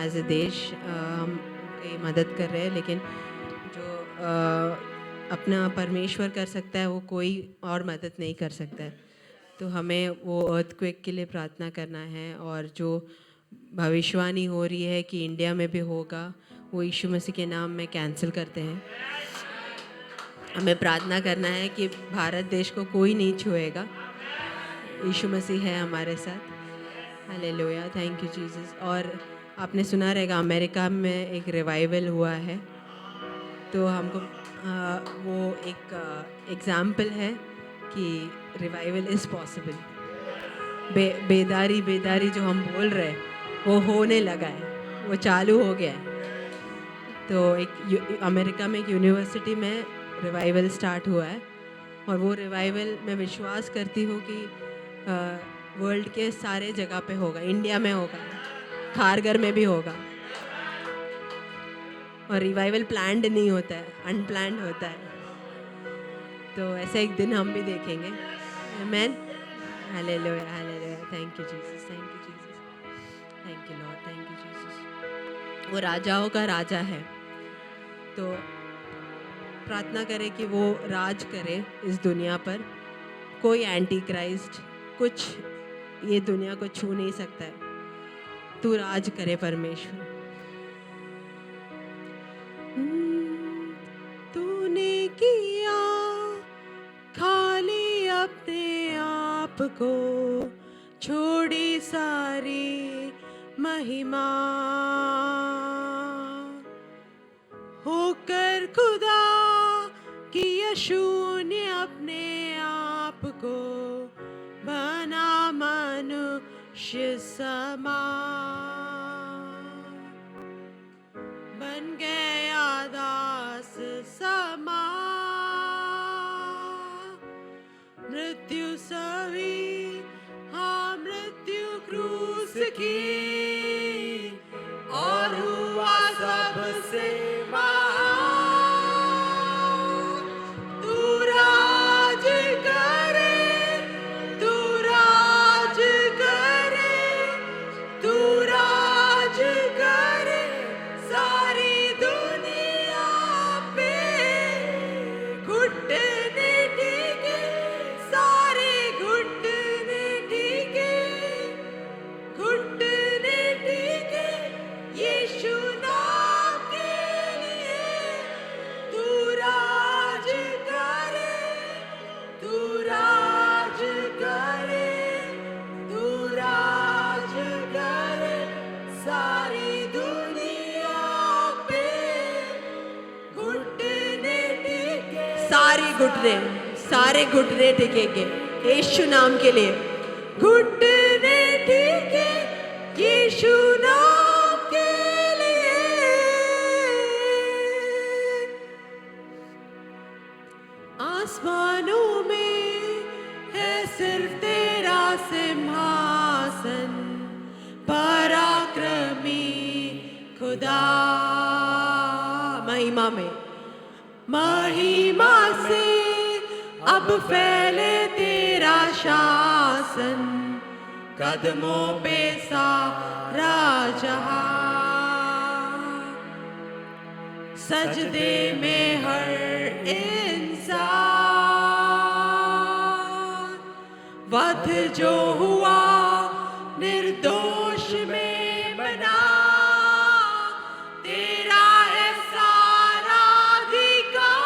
एज ए देश हम की मदद कर रहे हैं, लेकिन जो अपना परमेश्वर कर सकता है वो कोई और मदद नहीं कर सकता है। तो हमें वो अर्थक्वेक के लिए प्रार्थना करना है, और जो भविष्यवाणी हो रही है कि इंडिया में भी होगा, वो यीशु मसीह के नाम में कैंसिल करते हैं। हमें प्रार्थना करना है कि भारत देश को कोई नहीं छुएगा, यीशु मसीह है हमारे साथ। Hallelujah, thank you Jesus. और आपने सुना रहेगा अमेरिका में एक रिवाइवल हुआ है, तो हमको वो एक एग्जाम्पल है कि रिवाइवल इज़ पॉसिबल। बेदारी जो हम बोल रहे हैं वो होने लगा है, वो चालू हो गया है। तो एक अमेरिका में एक यूनिवर्सिटी में रिवाइवल स्टार्ट हुआ है, और वो रिवाइवल मैं विश्वास करती हूँ कि वर्ल्ड के सारे जगह पे होगा। इंडिया में होगा, खारगर में भी होगा। और रिवाइवल प्लान्ड नहीं होता है, अनप्लान्ड होता है। तो ऐसा एक दिन हम भी देखेंगे। Amen. Hallelujah. Hallelujah. Thank you, Jesus. Thank you, Jesus. Thank you, Lord. Thank you, Jesus. वो राजाओं का राजा है, तो प्रार्थना करें कि वो राज करे इस दुनिया पर। कोई एंटी क्राइस्ट कुछ ये दुनिया को छू नहीं सकता है। तू राज करे परमेश्वर। तूने किया खाली अपने आप को, छोड़ी सारी महिमा, होकर खुदा किया शून्य अपने आप को, बना मनुष्य समा, बन गया दास समा, मृत्यु सभी, हाँ मृत्यु क्रूस की, और हुआ सबसे सारे घुटने टिकेंगे यीशु नाम के लिए। घुटने टिके यीशु नाम के लिए। आसमानों में है सिर्फ तेरा सिंहासन, पराक्रमी खुदा। महिमा में, महिमा से अब फैले तेरा शासन, कदमों पे सारा जहां, सजदे में हर इंसान। वध जो हुआ निर्दोष में बना, तेरा है सारा अधिकार।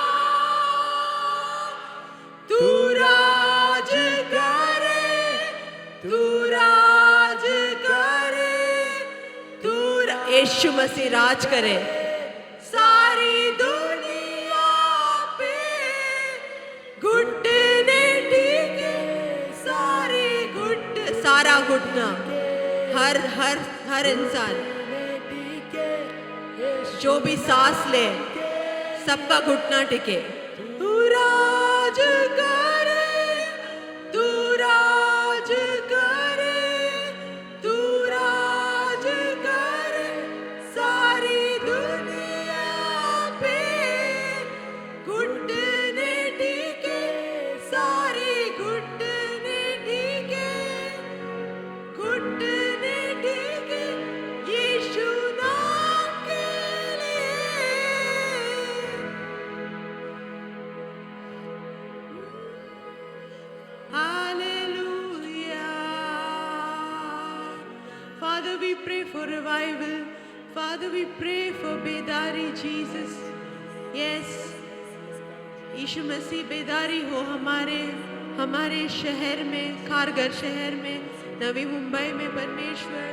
तू राज करे, तू राज करे, तू यीशु मसीह राज करे सारी दुनिया पे। घुटने टिके सारा घुटना, हर इंसान जो भी सांस ले, सबका घुटना टिके। तू राज करे, तू राज करे, तू राज करे सारी दुनिया पे। घुटने टिके, सारे घुटने टिके, घुटने टिके यीशु नाम के लिए। Hallelujah. Father, we pray for revival. Father, we pray for बेदारी, Jesus. Yes. यीशु मसीह बेदारी हो हमारे शहर में, खारघर शहर में, नवी मुंबई में परमेश्वर।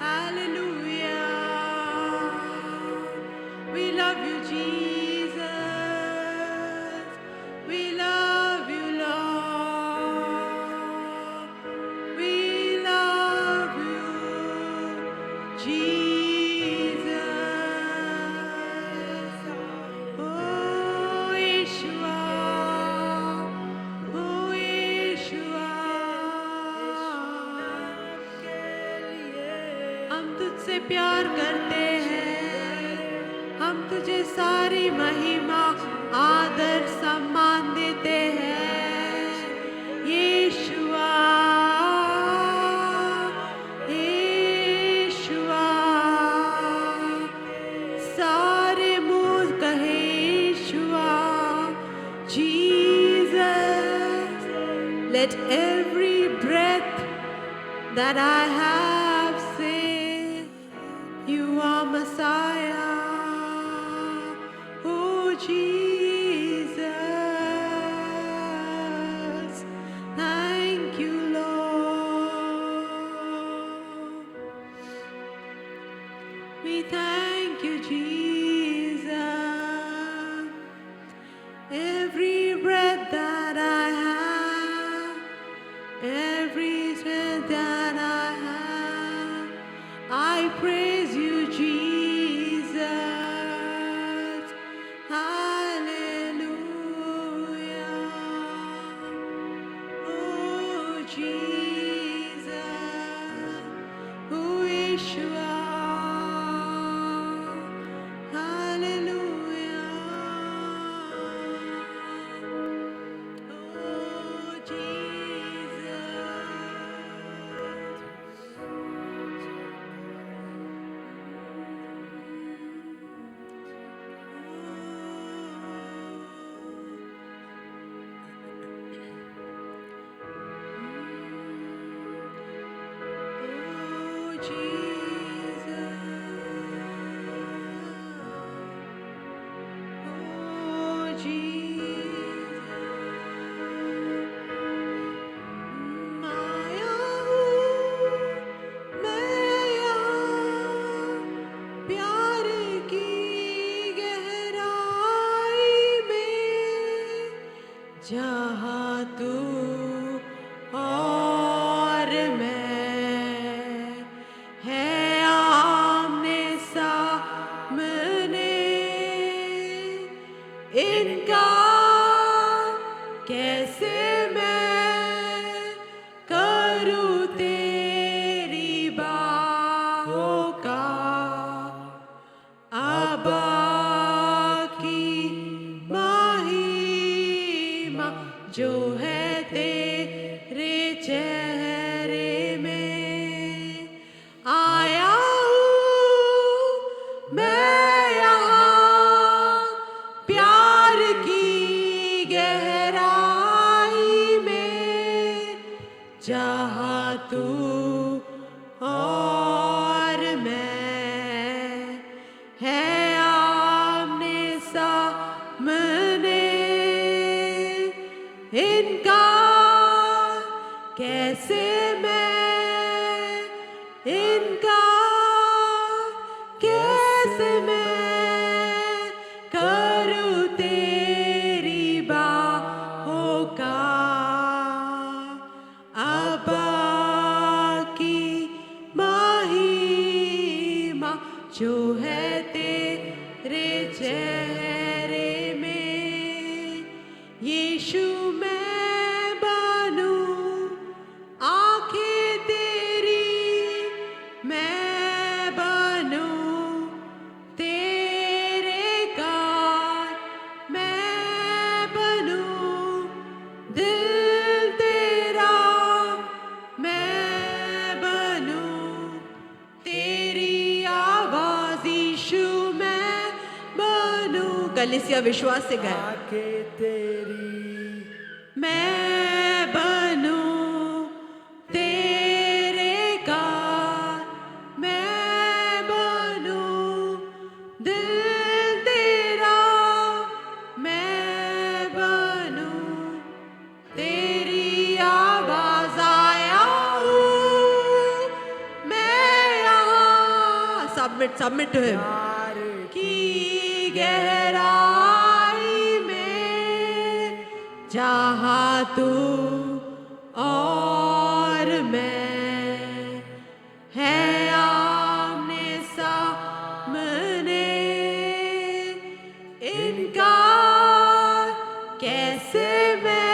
Hallelujah. We love you, Jesus. We love you, Lord. We love you, Jesus. Oh, Yeshua. Oh, Yeshua. हम तुझसे प्यार करते हैं, हम तुझे सारी महिमा आदर सम्मान देते हैं। ये Let every breath that I have say, you are Messiah, oh Jesus. Thank you, Lord. We thank you, Jesus. Every breath that I have, every strength that I have, I praise you, Jesus. Hallelujah. Oh, Jesus. Oh, Yeshua. Hallelujah. Oh, प्यार की गहराई में जहाँ तू और मैं है आमने सामने, इनका कैसे मैं करूँ तेरी बाहों का आबा की महिमा जो है तेरे चेहरे में। आया हूँ मैं यहाँ प्यार की गहराई में, जहाँ तू और मैं है आमने सामने, इनका कैसे मैं, इनका कैसे मैं करूँ तेरी बाहों का आबा की महिमा जो है तेरे चेहरे में। यीशु मैं बनूं आंखें तेरी, मैं बनूं तेरे कान, मैं बनूं दिल तेरा, मैं बनूं तेरी आवाज़। यीशु मैं बनूं, कलीसिया विश्वास से गाए। आके तेरी मैं बनूं तेरे कान, मैं बनूं दिल तेरा, मैं बनूं तेरी आवाज़। आया हूँ मैं यहाँ, सबमिट टू हिम, प्यार की गहराई में, जहाँ तू और मैं है आमने सामने, इनका कैसे मैं,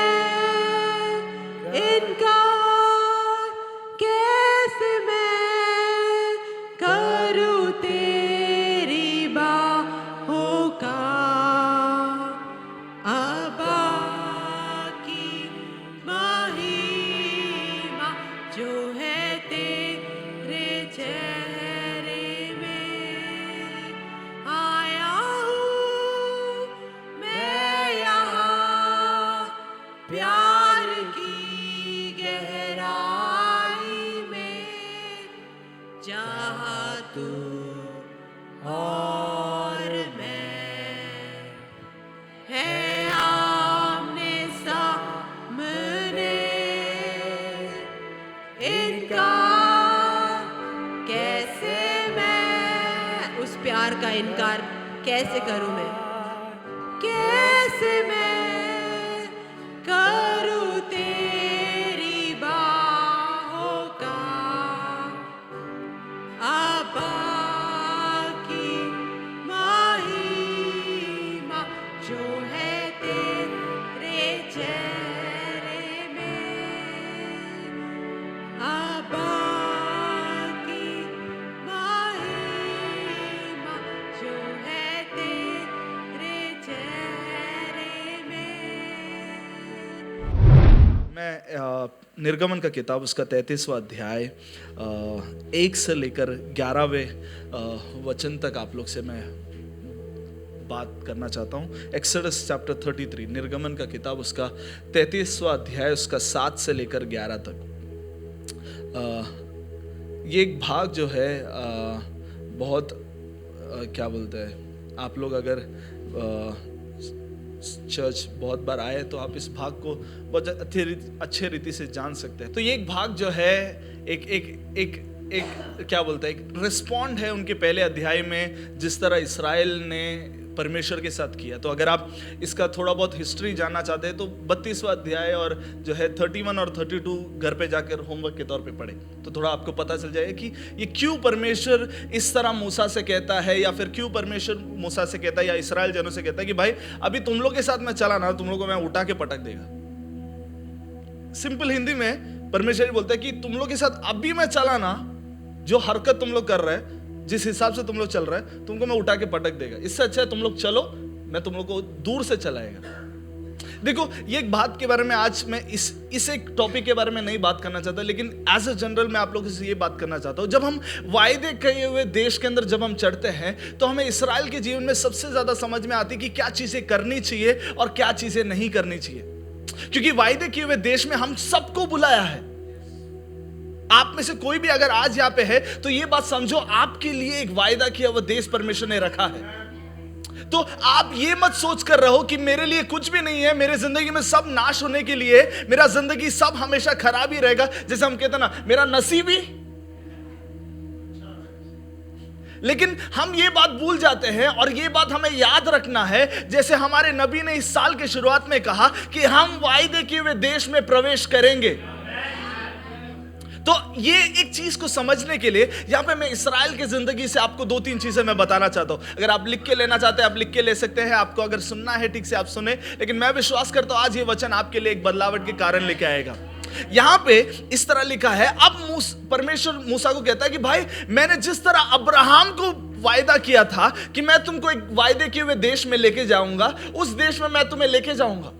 इनका कैसे मैं करूँ तेरी बाहों का आबा की प्यार का इनकार कैसे करूं मैं, कैसे मैं करूं तेरी बाहों का आबा की महिमा जो है तेरे चेहरे में, आबा की महिमा जो है तेरे चेहरे में। मैं निर्गमन का किताब उसका 33वां अध्याय 1 से लेकर 11वें वचन तक आप लोग से मैं बात करना चाहता हूँ। एक्सोडस चैप्टर 33, निर्गमन का किताब उसका 33वां अध्याय उसका 7 से लेकर 11 तक। ये एक भाग जो है बहुत क्या बोलते हैं, आप लोग अगर चर्च बहुत बार आए तो आप इस भाग को बहुत अच्छे रीति से जान सकते हैं। तो ये एक भाग जो है एक एक एक एक क्या बोलते हैं, एक रिस्पॉन्ड है उनके पहले अध्याय में जिस तरह इस्राएल ने परमेश्वर के साथ किया। तो अगर आप इसका थोड़ा बहुत हिस्ट्री जानना चाहते हैं तो 32वां अध्याय और जो है 31 और 32 घर पे जाकर होमवर्क के तौर पे पढ़े तो थोड़ा आपको पता चल जाएगा कि ये क्यों परमेश्वर इस तरह मूसा से कहता है, या फिर क्यों परमेश्वर मूसा से कहता है या इस्राएल जनों से कहता है कि भाई अभी तुम लोग के साथ मैं चला ना, तुम लोग को मैं उठा के पटक देगा। सिंपल हिंदी में परमेश्वर बोलता है कि तुम लोग के साथ अभी मैं चला ना, जो हरकत तुम लोग कर रहे हैं, जिस हिसाब से तुम लोग चल रहे हैं, तुमको मैं उठा के पटक देगा। इससे अच्छा है तुम लोग चलो, मैं तुम लोग को दूर से चलाएगा। देखो, ये एक बात के बारे में आज मैं इस एक टॉपिक के बारे में नहीं बात करना चाहता, लेकिन एज अ जनरल मैं आप लोगों से ये बात करना चाहता हूं। जब हम वायदे किए हुए देश के अंदर जब हम चढ़ते हैं तो हमें इस्राएल के जीवन में सबसे ज्यादा समझ में आती कि क्या चीजें करनी चाहिए और क्या चीजें नहीं करनी चाहिए, क्योंकि वायदे किए हुए देश में हम सबको बुलाया है। आप में से कोई भी अगर आज यहां पे है तो ये बात समझो, आपके लिए एक वायदा किया हुआ देश परमेश्वर ने रखा है। तो आप ये मत सोच कर रहो कि मेरे लिए कुछ भी नहीं है, मेरे जिंदगी में सब नाश होने के लिए, मेरा जिंदगी सब हमेशा खराब ही रहेगा। जैसे हम कहते हैं ना, मेरा नसीब ही। लेकिन हम ये बात भूल जाते हैं और ये बात हमें याद रखना है, जैसे हमारे नबी ने इस साल के शुरुआत में कहा कि हम वायदे किए हुए देश में प्रवेश करेंगे। तो ये एक चीज को समझने के लिए यहां पे मैं इस्राएल की जिंदगी से आपको 2-3 चीजें मैं बताना चाहता हूं। अगर आप लिख के लेना चाहते हैं आप लिख के ले सकते हैं, आपको अगर सुनना है ठीक से आप सुने, लेकिन मैं विश्वास करता हूं आज ये वचन आपके लिए एक बदलावट के कारण लेके आएगा। यहां पे इस तरह लिखा है, अब परमेश्वर मूसा को कहता है कि भाई मैंने जिस तरह अब्राहम को वायदा किया था कि मैं तुमको एक वायदे किए हुए देश में लेके जाऊंगा, उस देश में मैं तुम्हें लेके जाऊंगा।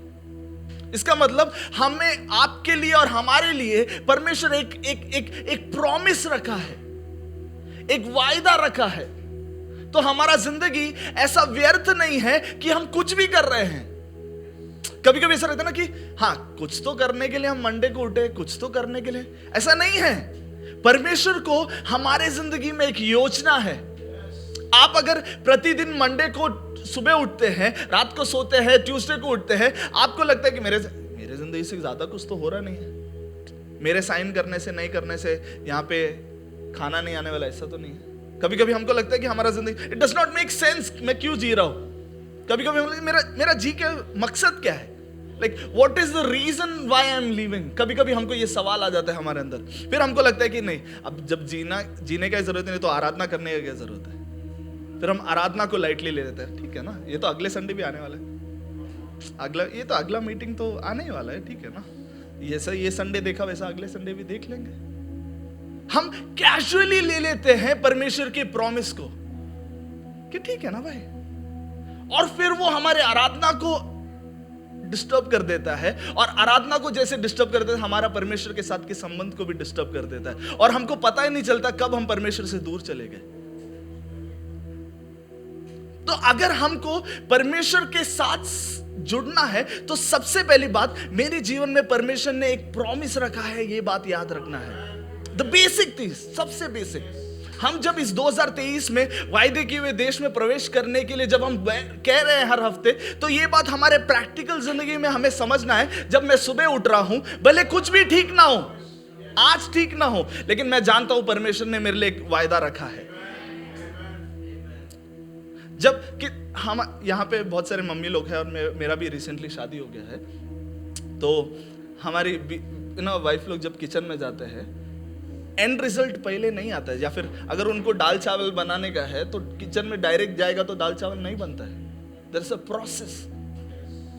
इसका मतलब हमें, आपके लिए और हमारे लिए परमेश्वर एक प्रॉमिस रखा है, एक वायदा रखा है। तो हमारा जिंदगी ऐसा व्यर्थ नहीं है कि हम कुछ भी कर रहे हैं। कभी कभी ऐसा रहता है ना कि हाँ कुछ तो करने के लिए हम मंडे को उठे, कुछ तो करने के लिए, ऐसा नहीं है। परमेश्वर को हमारे जिंदगी में एक योजना है। आप अगर प्रतिदिन मंडे को सुबह उठते हैं, रात को सोते हैं, ट्यूसडे को उठते हैं, आपको लगता है कि मेरे जिंदगी से ज्यादा कुछ तो हो रहा नहीं है, मेरे साइन करने से नहीं करने से यहाँ पे खाना नहीं आने वाला, ऐसा तो नहीं है। कभी कभी हमको लगता है कि हमारा जिंदगी it does not make sense, मैं क्यों जी रहा हूं। कभी कभी हम मेरा जी के मकसद क्या है, like what is the reason why I am living. कभी कभी हमको ये सवाल आ जाता है हमारे अंदर। फिर हमको लगता है कि नहीं, अब जब जीने का जरूरत नहीं तो आराधना करने की क्या जरूरत है। फिर हम आराधना को लाइटली ले लेते हैं, ठीक है ना, ये तो अगले संडे भी आने वाला है, अगला मीटिंग तो आने ही वाला है, ठीक है ना, ये संडे देखा वैसा अगले संडे भी देख लेंगे। हम कैजुअली ले लेते हैं परमेश्वर के प्रॉमिस को कि ठीक है ना भाई, और फिर वो हमारे आराधना को डिस्टर्ब कर देता है, और आराधना को जैसे डिस्टर्ब कर देता है, हमारा परमेश्वर के साथ के संबंध को भी डिस्टर्ब कर देता है, और हमको पता ही नहीं चलता कब हम परमेश्वर से दूर चले गए। तो अगर हमको परमेश्वर के साथ जुड़ना है तो सबसे पहली बात, मेरे जीवन में परमेश्वर ने एक प्रॉमिस रखा है, ये बात याद रखना है। द बेसिक थिंग, सबसे बेसिक। हम जब इस 2023 में वायदे किए हुए देश में प्रवेश करने के लिए जब हम कह रहे हैं हर हफ्ते, तो ये बात हमारे प्रैक्टिकल जिंदगी में हमें समझना है। जब मैं सुबह उठ रहा हूं, भले कुछ भी ठीक ना हो, आज ठीक ना हो, लेकिन मैं जानता हूं परमेश्वर ने मेरे लिए एक वायदा रखा है। जब कि हम यहाँ पे बहुत सारे मम्मी लोग हैं और मेरा भी रिसेंटली शादी हो गया है, तो हमारी वाइफ लोग जब किचन में जाते हैं, एंड रिजल्ट पहले नहीं आता है, या फिर अगर उनको दाल चावल बनाने का है तो किचन में डायरेक्ट जाएगा तो दाल चावल नहीं बनता है, देयर इज अ प्रोसेस।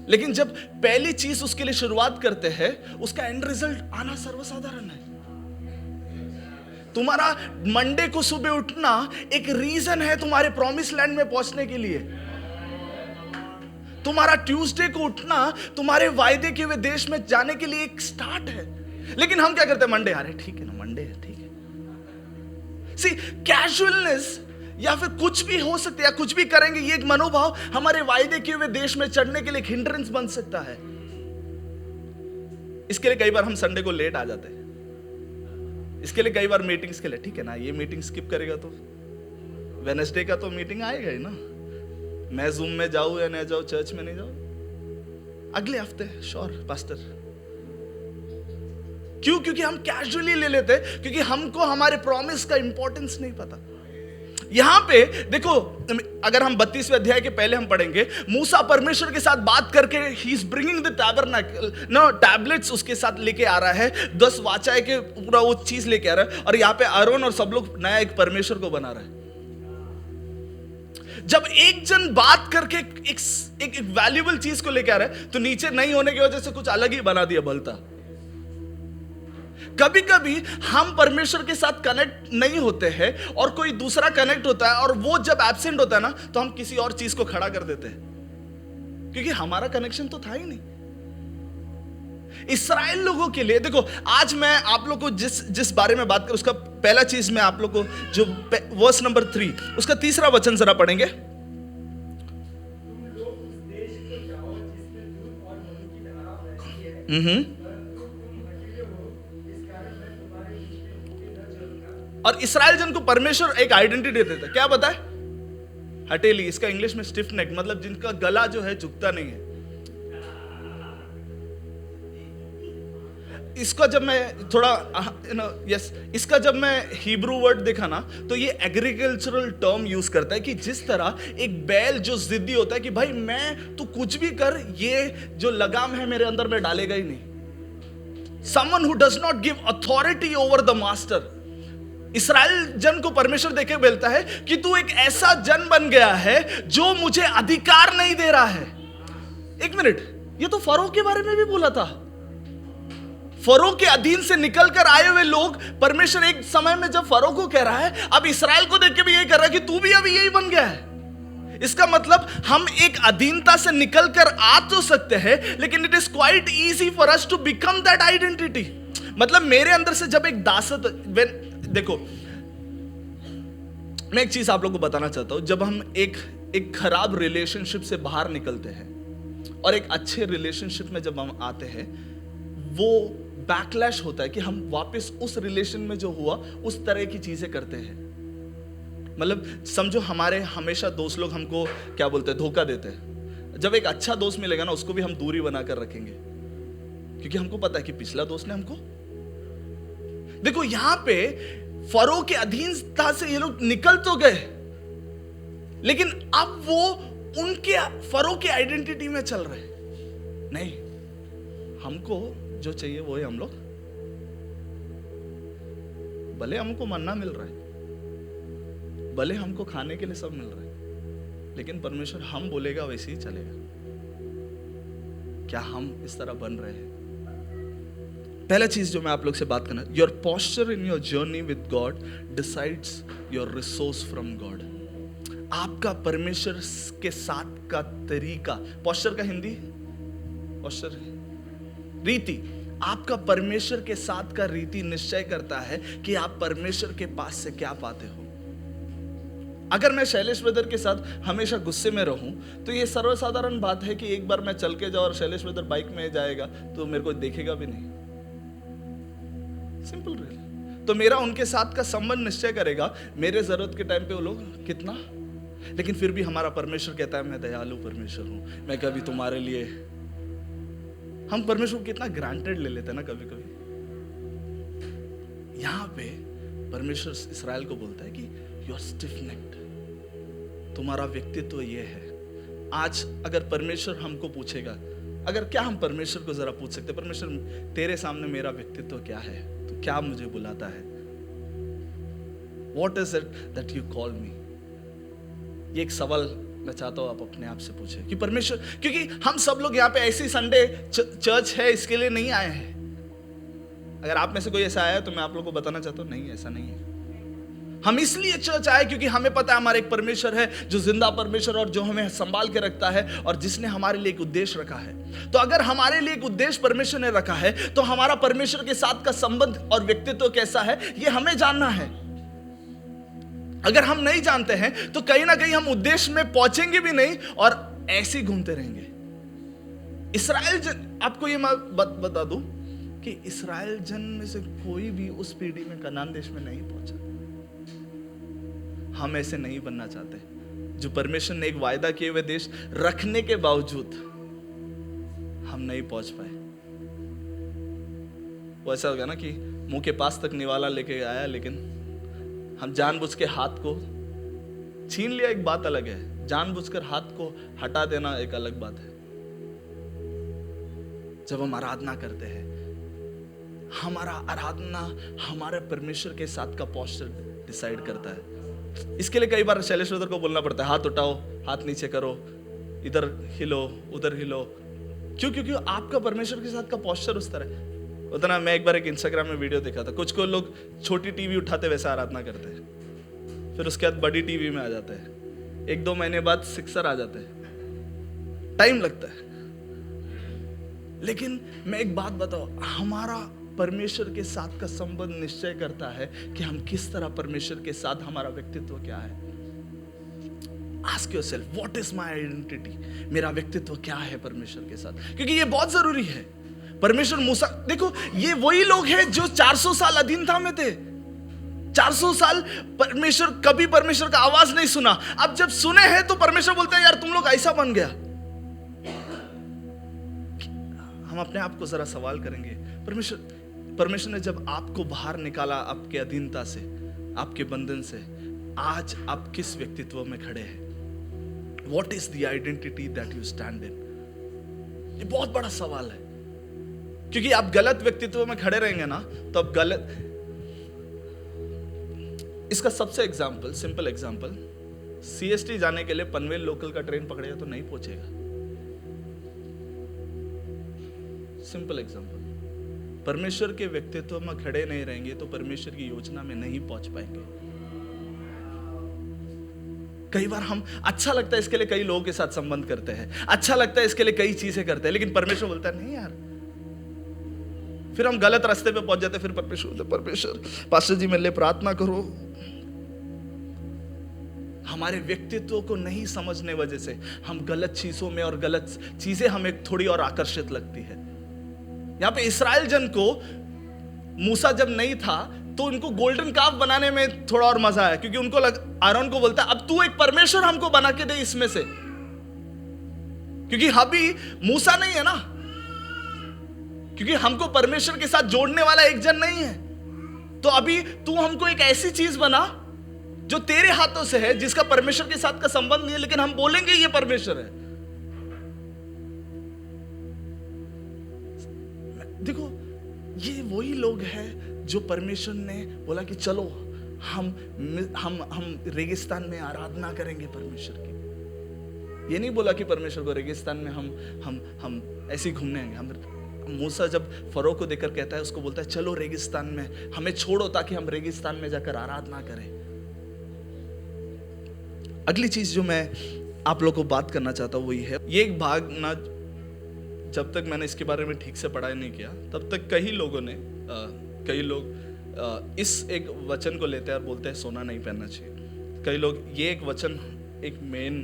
लेकिन जब पहली चीज उसके लिए शुरुआत करते हैं, उसका एंड रिजल्ट आना सर्वसाधारण है। तुम्हारा मंडे को सुबह उठना एक रीजन है तुम्हारे प्रॉमिस लैंड में पहुंचने के लिए। तुम्हारा ट्यूसडे को उठना तुम्हारे वायदे के हुए देश में जाने के लिए एक स्टार्ट है। लेकिन हम क्या करते हैं, मंडे आ रहे, ठीक है ना, मंडे है, ठीक है। सी कैजुअलनेस या फिर कुछ भी हो सकता है या कुछ भी करेंगे, ये एक मनोभाव हमारे वायदे के हुए देश में चढ़ने के लिए एक हिंड्रेंस बन सकता है। इसके लिए कई बार हम संडे को लेट आ जाते हैं। इसके लिए कई बार मीटिंग्स के लिए, ठीक है ना, ये मीटिंग स्किप करेगा तो वेडनेसडे का तो मीटिंग आएगा ही ना, मैं जूम में जाऊं या नहीं जाऊं, चर्च में नहीं जाऊं, अगले हफ्ते श्योर पास्टर। क्यों? क्योंकि हम कैजुअली ले लेते, क्योंकि हमको हमारे प्रॉमिस का इंपॉर्टेंस नहीं पता। यहां पे देखो, अगर हम 32वें अध्याय के पहले हम पढ़ेंगे, मूसा परमेश्वर के साथ बात करके ही is bringing the tabernacle, no tablets उसके साथ लेके आ रहा है, 10 वाचाएं के पूरा वो चीज लेके आ रहा है, और यहां पे आरोन और सब लोग नया एक परमेश्वर को बना रहा है। जब एक जन बात करके एक वैल्यूएबल चीज को लेके आ रहा है, तो नीचे नहीं होने की वजह से कुछ अलग ही बना दिया भलता। कभी कभी हम परमेश्वर के साथ कनेक्ट नहीं होते हैं और कोई दूसरा कनेक्ट होता है, और वो जब एब्सेंट होता है ना, तो हम किसी और चीज को खड़ा कर देते हैं, क्योंकि हमारा कनेक्शन तो था ही नहीं। इस्राएल लोगों के लिए देखो, आज मैं आप लोग को जिस बारे में बात करूं, उसका पहला चीज मैं आप लोग को, जो वर्स नंबर 3 उसका 3रा वचन जरा पढ़ेंगे। और इस्राएल जन को परमेश्वर एक आइडेंटिटी देता है, क्या बताए? हटेली, इसका इंग्लिश में स्टिफ नेक, मतलब जिनका गला जो है झुकता नहीं है। इसका जब मैं थोड़ा इसका जब मैं हिब्रू वर्ड देखा ना, तो ये एग्रीकल्चरल टर्म यूज करता है कि जिस तरह एक बैल जो जिद्दी होता है कि भाई मैं तू कुछ भी कर, ये जो लगाम है मेरे अंदर में डालेगा ही नहीं। Someone who does not give authority over the master. इस्राएल जन को परमेश्वर देखे बोलता है कि तू एक ऐसा जन बन गया है जो मुझे अधिकार नहीं दे रहा है। एक मिनट, ये तो फरो के बारे में भी बोला था। फरो के अधीन से निकलकर आए हुए लोग, परमेश्वर एक समय में जब फरो को कह रहा है, अब इस्राएल को देख के भी यही कर रहा है कि तू भी अभी यही बन गया है। इसका मतलब हम एक अधीनता से निकलकर आ तो सकते हैं, लेकिन it is quite easy for us to become that identity. मतलब मेरे अंदर से जब एक दासत, देखो मैं एक चीज आप लोगों को बताना चाहता हूं, जब हम एक खराब रिलेशनशिप से बाहर निकलते हैं और एक अच्छे रिलेशनशिप में जब हम आते हैं, वो बैकलैश होता है कि हम वापस उस रिलेशन में जो हुआ उस तरह की चीजें करते हैं। मतलब समझो, हमारे हमेशा दोस्त लोग हमको क्या बोलते हैं, धोखा देते हैं। जब एक अच्छा दोस्त मिलेगा ना, उसको भी हम दूरी बनाकर रखेंगे, क्योंकि हमको पता है कि पिछला दोस्त ने हमको, देखो यहां पे फरो के अधीनता से ये लोग निकल तो गए, लेकिन अब वो उनके फरो के आइडेंटिटी में चल रहे नहीं। हमको जो चाहिए वो है, हम लोग भले हमको मन्ना मिल रहा है, भले हमको खाने के लिए सब मिल रहा है, लेकिन परमेश्वर हम बोलेगा वैसे ही चलेगा। क्या हम इस तरह बन रहे हैं? पहला चीज जो मैं आप लोग से बात करना, your posture in your journey with God decides your resource from God. आपका परमेश्वर के साथ का तरीका, पोस्चर का हिंदी पोस्चर, रीति, आपका परमेश्वर के साथ का रीति निश्चय करता है कि आप परमेश्वर के पास से क्या पाते हो। अगर मैं शैलेश ब्रदर के साथ हमेशा गुस्से में रहूं, तो ये सर्वसाधारण बात है कि एक बार मैं चल के जाऊं और शैलेश ब्रदर बाइक में जाएगा तो मेरे को देखेगा भी नहीं। Simple real. तो मेरा उनके साथ का संबंध निश्चय करेगा मेरे जरूरत के टाइम पे वो लोग कितना। लेकिन फिर भी हमारा परमेश्वर कहता है मैं दयालु परमेश्वर हूं, मैं कभी तुम्हारे लिए, हम परमेश्वर को कितना ग्रांटेड ले लेते हैं ना कभी कभी। यहां पे परमेश्वर इस्राएल को बोलता है कि यू आर स्टिफ नेक्ड, तुम्हारा व्यक्तित्व ये है। आज अगर परमेश्वर हमको पूछेगा, अगर क्या हम परमेश्वर को जरा पूछ सकते, परमेश्वर तेरे सामने मेरा व्यक्तित्व क्या है, तो क्या मुझे बुलाता है? What is it that you call me? ये एक सवाल मैं चाहता हूं आप अपने आप से पूछे कि परमेश्वर, क्योंकि हम सब लोग यहाँ पे ऐसी संडे चर्च है इसके लिए नहीं आए हैं। अगर आप में से कोई ऐसा आया है तो मैं आप लोगों को बताना चाहता हूं, नहीं, ऐसा नहीं है। हम इसलिए चर्च आए क्योंकि हमें पता है हमारा एक परमेश्वर है जो जिंदा परमेश्वर और जो हमें संभाल के रखता है और जिसने हमारे लिए एक उद्देश्य रखा है। तो अगर हमारे लिए एक उद्देश्य परमेश्वर ने रखा है तो हमारा परमेश्वर के साथ का संबंध और व्यक्तित्व कैसा है ये हमें जानना है। अगर हम नहीं जानते हैं तो कहीं ना कहीं हम उद्देश्य में पहुंचेंगे भी नहीं और ऐसे ही घूमते रहेंगे। इस्राएल जन, आपको ये मैं बता दूं कि इस्राएल जन में से कोई भी उस पीढ़ी में कनान देश में नहीं पहुंचा। हम ऐसे नहीं बनना चाहते जो परमेश्वर ने एक वायदा किए हुए देश रखने के बावजूद हम नहीं पहुंच पाए। वो ऐसा होगा ना कि मुंह के पास तक निवाला लेके आया लेकिन हम जानबूझ के हाथ को छीन लिया, एक बात अलग है। जानबूझकर हाथ को हटा देना एक अलग बात है। जब हम आराधना करते हैं, हमारा आराधना हमारे परमेश्वर के साथ का पोस्चर डिसाइड करता है। इसके लिए कई बार शैलेश ब्रदर को बोलना पड़ता है, हाथ उठाओ, हाथ नीचे करो, इधर हिलो, उधर हिलो। क्यों? क्योंकि आपका परमेश्वर के साथ का पोस्चर उस तरह होता ना। मैं एक बार एक इंस्टाग्राम में वीडियो देखा था, कुछ को लोग छोटी टीवी उठाते वैसा आराधना करते हैं, फिर उसके बाद बड़ी टीवी में आ जाते हैं, 1-2 महीने बाद सिक्सर आ जाते हैं, टाइम लगता है। लेकिन मैं एक बात बताऊं, हमारा परमेश्वर के साथ का संबंध निश्चय करता है कि हम किस तरह परमेश्वर के साथ, हमारा व्यक्तित्व क्या है। Ask yourself, what is my identity? मेरा व्यक्तित्व क्या है परमेश्वर के साथ? क्योंकि ये बहुत जरूरी है। परमेश्वर मूसा, देखो ये वही लोग हैं जो 400 साल अधीनता में थे। 400 साल परमेश्वर, कभी परमेश्वर का आवाज नहीं सुना। अब जब सुने हैं तो परमेश्वर बोलते हैं यार तुम लोग ऐसा बन गया। हम अपने आप को जरा सवाल करेंगे, परमेश्वर ने जब आपको बाहर निकाला आपके अधीनता से, आपके बंधन से, आज आप किस व्यक्तित्व में खड़े हैं? What is the identity that you stand in? ये बहुत बड़ा सवाल है, क्योंकि आप गलत व्यक्तित्व में खड़े रहेंगे ना तो आप गलत। इसका सबसे एग्जाम्पल, सिंपल एग्जाम्पल, CST जाने के लिए पनवेल लोकल का ट्रेन पकड़ेगा तो नहीं पहुंचेगा। सिंपल एग्जाम्पल, परमेश्वर के व्यक्तित्व में खड़े नहीं रहेंगे तो परमेश्वर की योजना में नहीं पहुंच पाएंगे। कई बार हम, अच्छा लगता है इसके लिए कई लोगों के साथ संबंध करते हैं, अच्छा लगता है इसके लिए कई चीजें करते हैं, लेकिन परमेश्वर बोलता है नहीं यार। फिर हम गलत रास्ते पे पहुंच जाते हैं। फिर परमेश्वर बोलता है, परमेश्वर पास्टर जी मेरे लिए प्रार्थना करो। हमारे व्यक्तित्व को नहीं समझने वजह से हम गलत चीजों में, और गलत चीजें हमें थोड़ी और आकर्षित लगती है। यहां पे इस्राएल जन को मूसा जब नहीं था तो उनको गोल्डन काफ बनाने में थोड़ा और मजा आया, क्योंकि उनको आरोन को बोलता है अब तू एक परमेश्वर हमको बना के दे इसमें से, क्योंकि अभी मूसा नहीं है ना, क्योंकि हमको परमेश्वर के साथ जोड़ने वाला एक जन नहीं है। तो अभी तू हमको एक ऐसी चीज बना जो तेरे हाथों से है, जिसका परमेश्वर के साथ का संबंध नहीं है, लेकिन हम बोलेंगे ये परमेश्वर है। देखो ये वही लोग हैं जो परमेश्वर ने बोला कि चलो हम रेगिस्तान में आराधना करेंगे परमेश्वर की। ये नहीं बोला कि परमेश्वर को रेगिस्तान में हम ऐसे ही घूमने आएंगे। हम मूसा जब फरो को देखकर कहता है, उसको बोलता है चलो रेगिस्तान में, हमें छोड़ो ताकि हम रेगिस्तान में जाकर आराधना करें। अगली चीज जो मैं आप लोगों को बात करना चाहता हूं वही है, ये एक भाग ना, जब तक मैंने इसके बारे में ठीक से पढ़ाई नहीं किया तब तक कई लोग इस एक वचन को लेते हैं और बोलते हैं सोना नहीं पहनना चाहिए। कई लोग ये एक वचन, एक मेन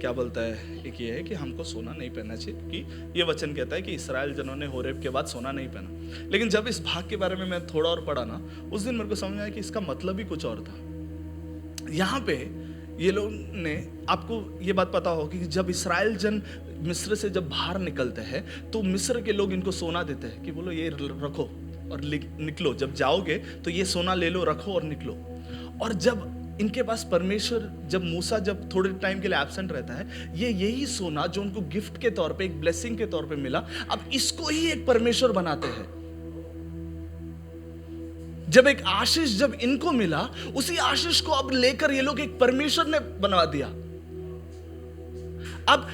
क्या बोलता है, एक ये है कि हमको सोना नहीं पहनना चाहिए, क्योंकि ये वचन कहता है कि इस्राएल जनों ने होरेब के बाद सोना नहीं पहना। लेकिन जब इस भाग के बारे में मैं थोड़ा और पढ़ा ना, उस दिन मेरे को समझ आया कि इसका मतलब ही कुछ और था। यहाँ पे ये लोग ने, आपको ये बात पता होगी कि जब इस्राएल जन मिस्र से जब बाहर निकलते हैं तो मिस्र के लोग इनको सोना देते हैं कि बोलो ये रखो और निकलो, जब जाओगे तो ये सोना ले लो, रखो और निकलो। और जब इनके पास परमेश्वर, जब मूसा जब थोड़े टाइम के लिए एब्सेंट रहता है, ये यही सोना जो उनको गिफ्ट के तौर पे, एक ब्लेसिंग के तौर पे मिला, अब इसको ही एक परमेश्वर बनाते हैं। जब एक आशीष जब इनको मिला, उसी आशीष को अब लेकर ये लोग एक परमेश्वर ने बना दिया। अब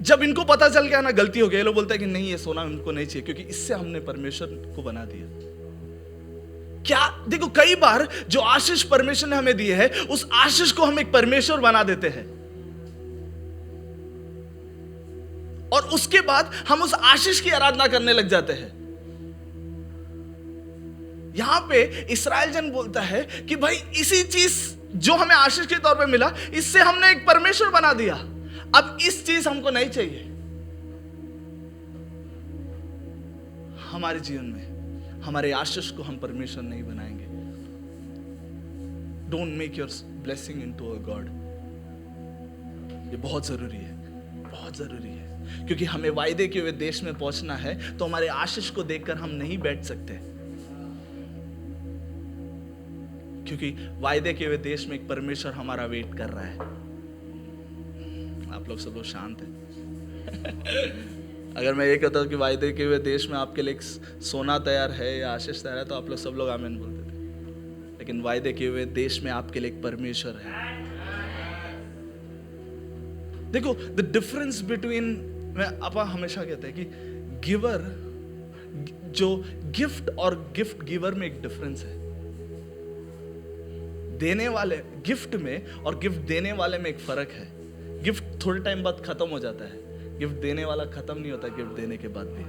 जब इनको पता चल गया ना गलती हो गई, ये लोग बोलते हैं कि नहीं, ये सोना हमको नहीं चाहिए, क्योंकि इससे हमने परमेश्वर को बना दिया। क्या देखो, कई बार जो आशीष परमेश्वर ने हमें दिए है, उस आशीष को हम एक परमेश्वर बना देते हैं, और उसके बाद हम उस आशीष की आराधना करने लग जाते हैं। यहां पे इस्राएल जन बोलता है कि भाई इसी चीज जो हमें आशीष के तौर पे मिला, इससे हमने एक परमेश्वर बना दिया, अब इस चीज हमको नहीं चाहिए। हमारे जीवन में हमारे आशीष को हम परमेश्वर नहीं बनाएंगे। Don't make your blessing into a God. ये बहुत जरूरी है, बहुत जरूरी है, क्योंकि हमें वायदे के हुए देश में पहुंचना है, तो हमारे आशीष को देखकर हम नहीं बैठ सकते, क्योंकि वायदे के हुए देश में एक परमेश्वर हमारा वेट कर रहा है। आप लोग सब लोग शांत हैं। अगर मैं ये कहता हूं कि वायदे के हुए देश में आपके लिए सोना तैयार है या आशीष तैयार है, तो आप लोग सब लोग आमीन बोलते थे। लेकिन वायदे के हुए देश में आपके लिए एक परमेश्वर है। देखो, द डिफरेंस बिटवीन, मैं आपा हमेशा कहते हैं कि गिवर, जो गिफ्ट और गिफ्ट गिवर में एक डिफरेंस है। देने वाले गिफ्ट में और गिफ्ट देने वाले में एक फर्क है। गिफ्ट थोड़े टाइम बाद खत्म हो जाता है, गिफ्ट देने वाला खत्म नहीं होता गिफ्ट देने के बाद भी।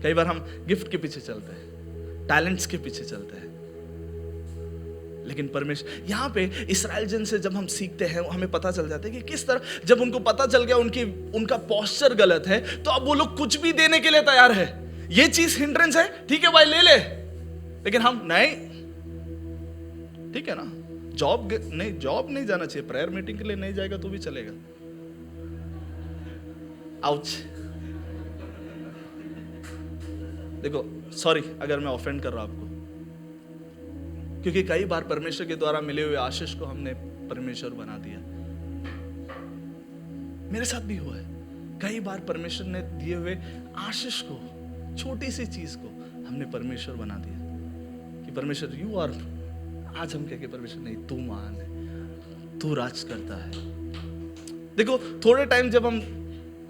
कई बार हम गिफ्ट के पीछे चलते हैं, टैलेंट्स के पीछे चलते हैं, लेकिन परमेश्वर, यहां पे इस्राएल जन से जब हम सीखते हैं, हमें पता चल जाता है कि किस तरह, जब उनको पता चल गया उनका पोस्चर गलत है, तो अब वो लोग कुछ भी देने के लिए तैयार है। ये चीज हिंड्रेंस है, ठीक है भाई ले ले, लेकिन हम नहीं, ठीक है ना, जॉब नहीं जाना चाहिए, प्रेयर मीटिंग के लिए नहीं जाएगा तो भी चलेगा। आउच। देखो, सॉरी अगर मैं ऑफेंड कर रहा हूं आपको, क्योंकि कई बार परमेश्वर के द्वारा मिले हुए आशीष को हमने परमेश्वर बना दिया। मेरे साथ भी हुआ है, कई बार परमेश्वर ने दिए हुए आशीष को, छोटी सी चीज को हमने परमेश्वर बना दिया कि परमेश्वर यू आर। आज हम कह के परमेश्वर नहीं, तू महान है, तू राज करता है। देखो, थोड़े टाइम जब हम,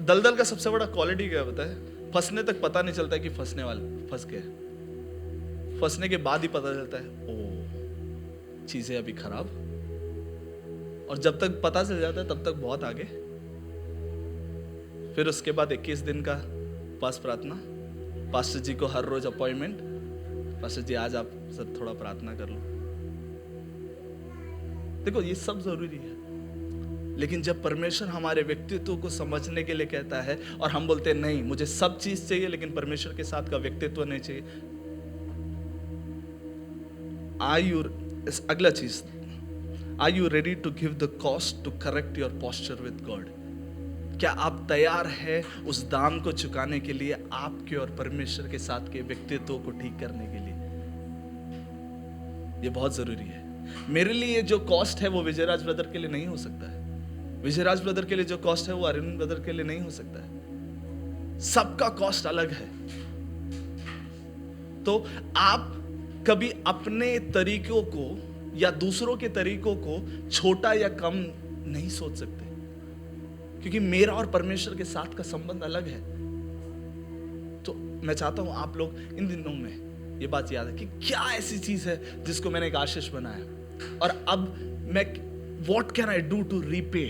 दलदल का सबसे बड़ा क्वालिटी क्या होता है, फंसने तक पता नहीं चलता है कि फंसने वाले फंस गए, फंसने के बाद ही पता चलता है ओ चीजें अभी खराब, और जब तक पता चल जाता है तब तक बहुत आगे। फिर उसके बाद 21 दिन का पास प्रार्थना, पास्टर जी को हर रोज अपॉइंटमेंट, पास्टर जी आज आप सब थोड़ा प्रार्थना कर लो। देखो, ये सब जरूरी है, लेकिन जब परमेश्वर हमारे व्यक्तित्व को समझने के लिए कहता है और हम बोलते हैं नहीं, मुझे सब चीज चाहिए लेकिन परमेश्वर के साथ का व्यक्तित्व नहीं चाहिए। अगला चीज, are you ready to give the cost to correct your posture with God? क्या आप तैयार है उस दाम को चुकाने के लिए, आपके और परमेश्वर के साथ के व्यक्तित्व को ठीक करने के लिए? ये बहुत जरूरी है। मेरे लिए जो कॉस्ट है वो विजयराज ब्रदर के लिए नहीं हो सकता है, विजयराज ब्रदर के लिए जो कॉस्ट है वो अरविंद ब्रदर के लिए नहीं हो सकता है। सबका कॉस्ट अलग है। तो आप कभी अपने तरीकों को या दूसरों के तरीकों को छोटा या कम नहीं सोच सकते, क्योंकि मेरा और परमेश्वर के साथ का संबंध अलग है। तो मैं चाहता हूं आप लोग इन दिनों में ये बात याद है कि क्या ऐसी चीज है जिसको मैंने एक आशीष बनाया, और अब मैं what can I do to repay,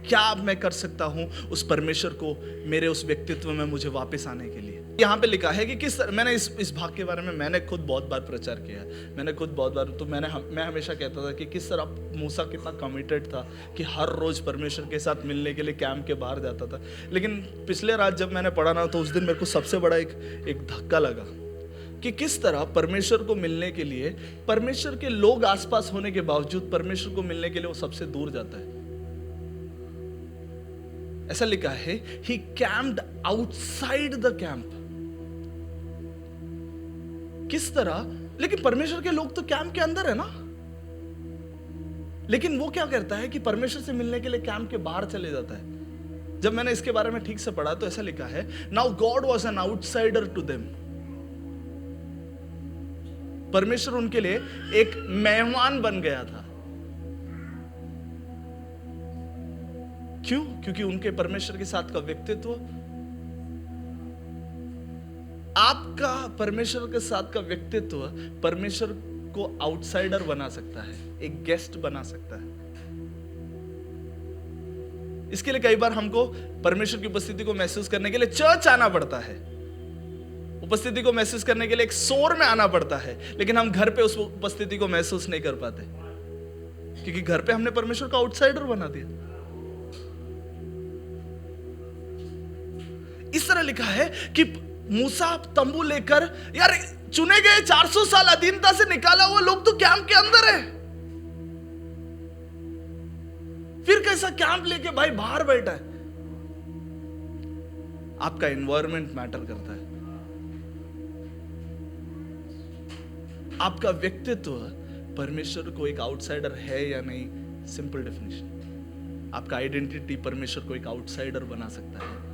क्या अब मैं कर सकता हूं उस परमेश्वर को मेरे उस व्यक्तित्व में मुझे वापस आने के लिए। यहाँ पे लिखा है कि किस तरह, मैंने इस भाग के बारे में मैंने खुद बहुत बार प्रचार किया है, मैंने खुद बहुत बार, तो मैं हमेशा कहता था कि किस तरह मूसा कितना कमिटेड था कि हर रोज परमेश्वर के साथ मिलने के लिए कैंप के बाहर जाता था। लेकिन पिछले रात जब मैंने पढ़ा ना, तो उस दिन मेरे को सबसे बड़ा एक धक्का लगा कि किस तरह परमेश्वर को मिलने के लिए, परमेश्वर के लोग आसपास होने के बावजूद परमेश्वर को मिलने के लिए वो सबसे दूर जाता है। ऐसा लिखा है, he camped outside the camp। किस तरह लेकिन परमेश्वर के लोग तो कैंप के अंदर है ना। लेकिन वो क्या करता है कि परमेश्वर से मिलने के लिए कैंप के बाहर चले जाता है। जब मैंने इसके बारे में ठीक से पढ़ा तो ऐसा लिखा है, now God was an outsider to them. परमेश्वर उनके लिए एक मेहमान बन गया था। क्यों? क्योंकि उनके परमेश्वर के साथ का व्यक्तित्व, आपका परमेश्वर के साथ का व्यक्तित्व परमेश्वर को आउटसाइडर बना सकता है, एक गेस्ट बना सकता है। इसके लिए कई बार हमको परमेश्वर की उपस्थिति को महसूस करने के लिए चर्च आना पड़ता है, उपस्थिति को महसूस करने के लिए एक शोर में आना पड़ता है। लेकिन हम घर पे उस उपस्थिति को महसूस नहीं कर पाते, क्योंकि घर पे हमने परमेश्वर को आउटसाइडर बना दिया। इस तरह लिखा है कि मूसा तंबू लेकर, यार चुने गए 400 साल अधीनता से निकाला हुआ लोग तो कैंप के अंदर है, फिर कैसा कैंप लेके भाई बाहर बैठा है? आपका एनवायरनमेंट मैटर करता है, आपका व्यक्तित्व परमेश्वर को एक आउटसाइडर है या नहीं। सिंपल डेफिनेशन, आपका आइडेंटिटी परमेश्वर को एक आउटसाइडर बना सकता है।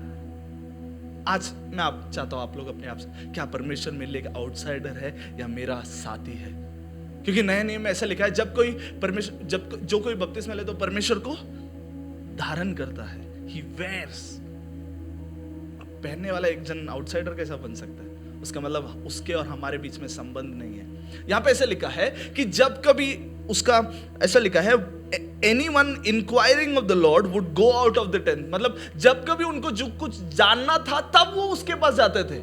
आज मैं चाहता हूं आप लोग अपने आप से, क्या परमेश्वर मेरे लिए एक आउटसाइडर है या मेरा साथी है? क्योंकि नए नियम में ऐसा लिखा है, जब जो कोई बपतिस्मा ले तो परमेश्वर को धारण करता है, ही वेयर्स। पहनने वाला एक जन आउटसाइडर कैसा बन सकता है? उसका मतलब उसके और हमारे बीच में संबंध नहीं है। यहां पे ऐसा लिखा है कि जब कभी उसका, ऐसा लिखा है, anyone inquiring of the Lord would go out of the tent। मतलब जब कभी उनको जो कुछ जानना था तब वो उसके पास जाते थे।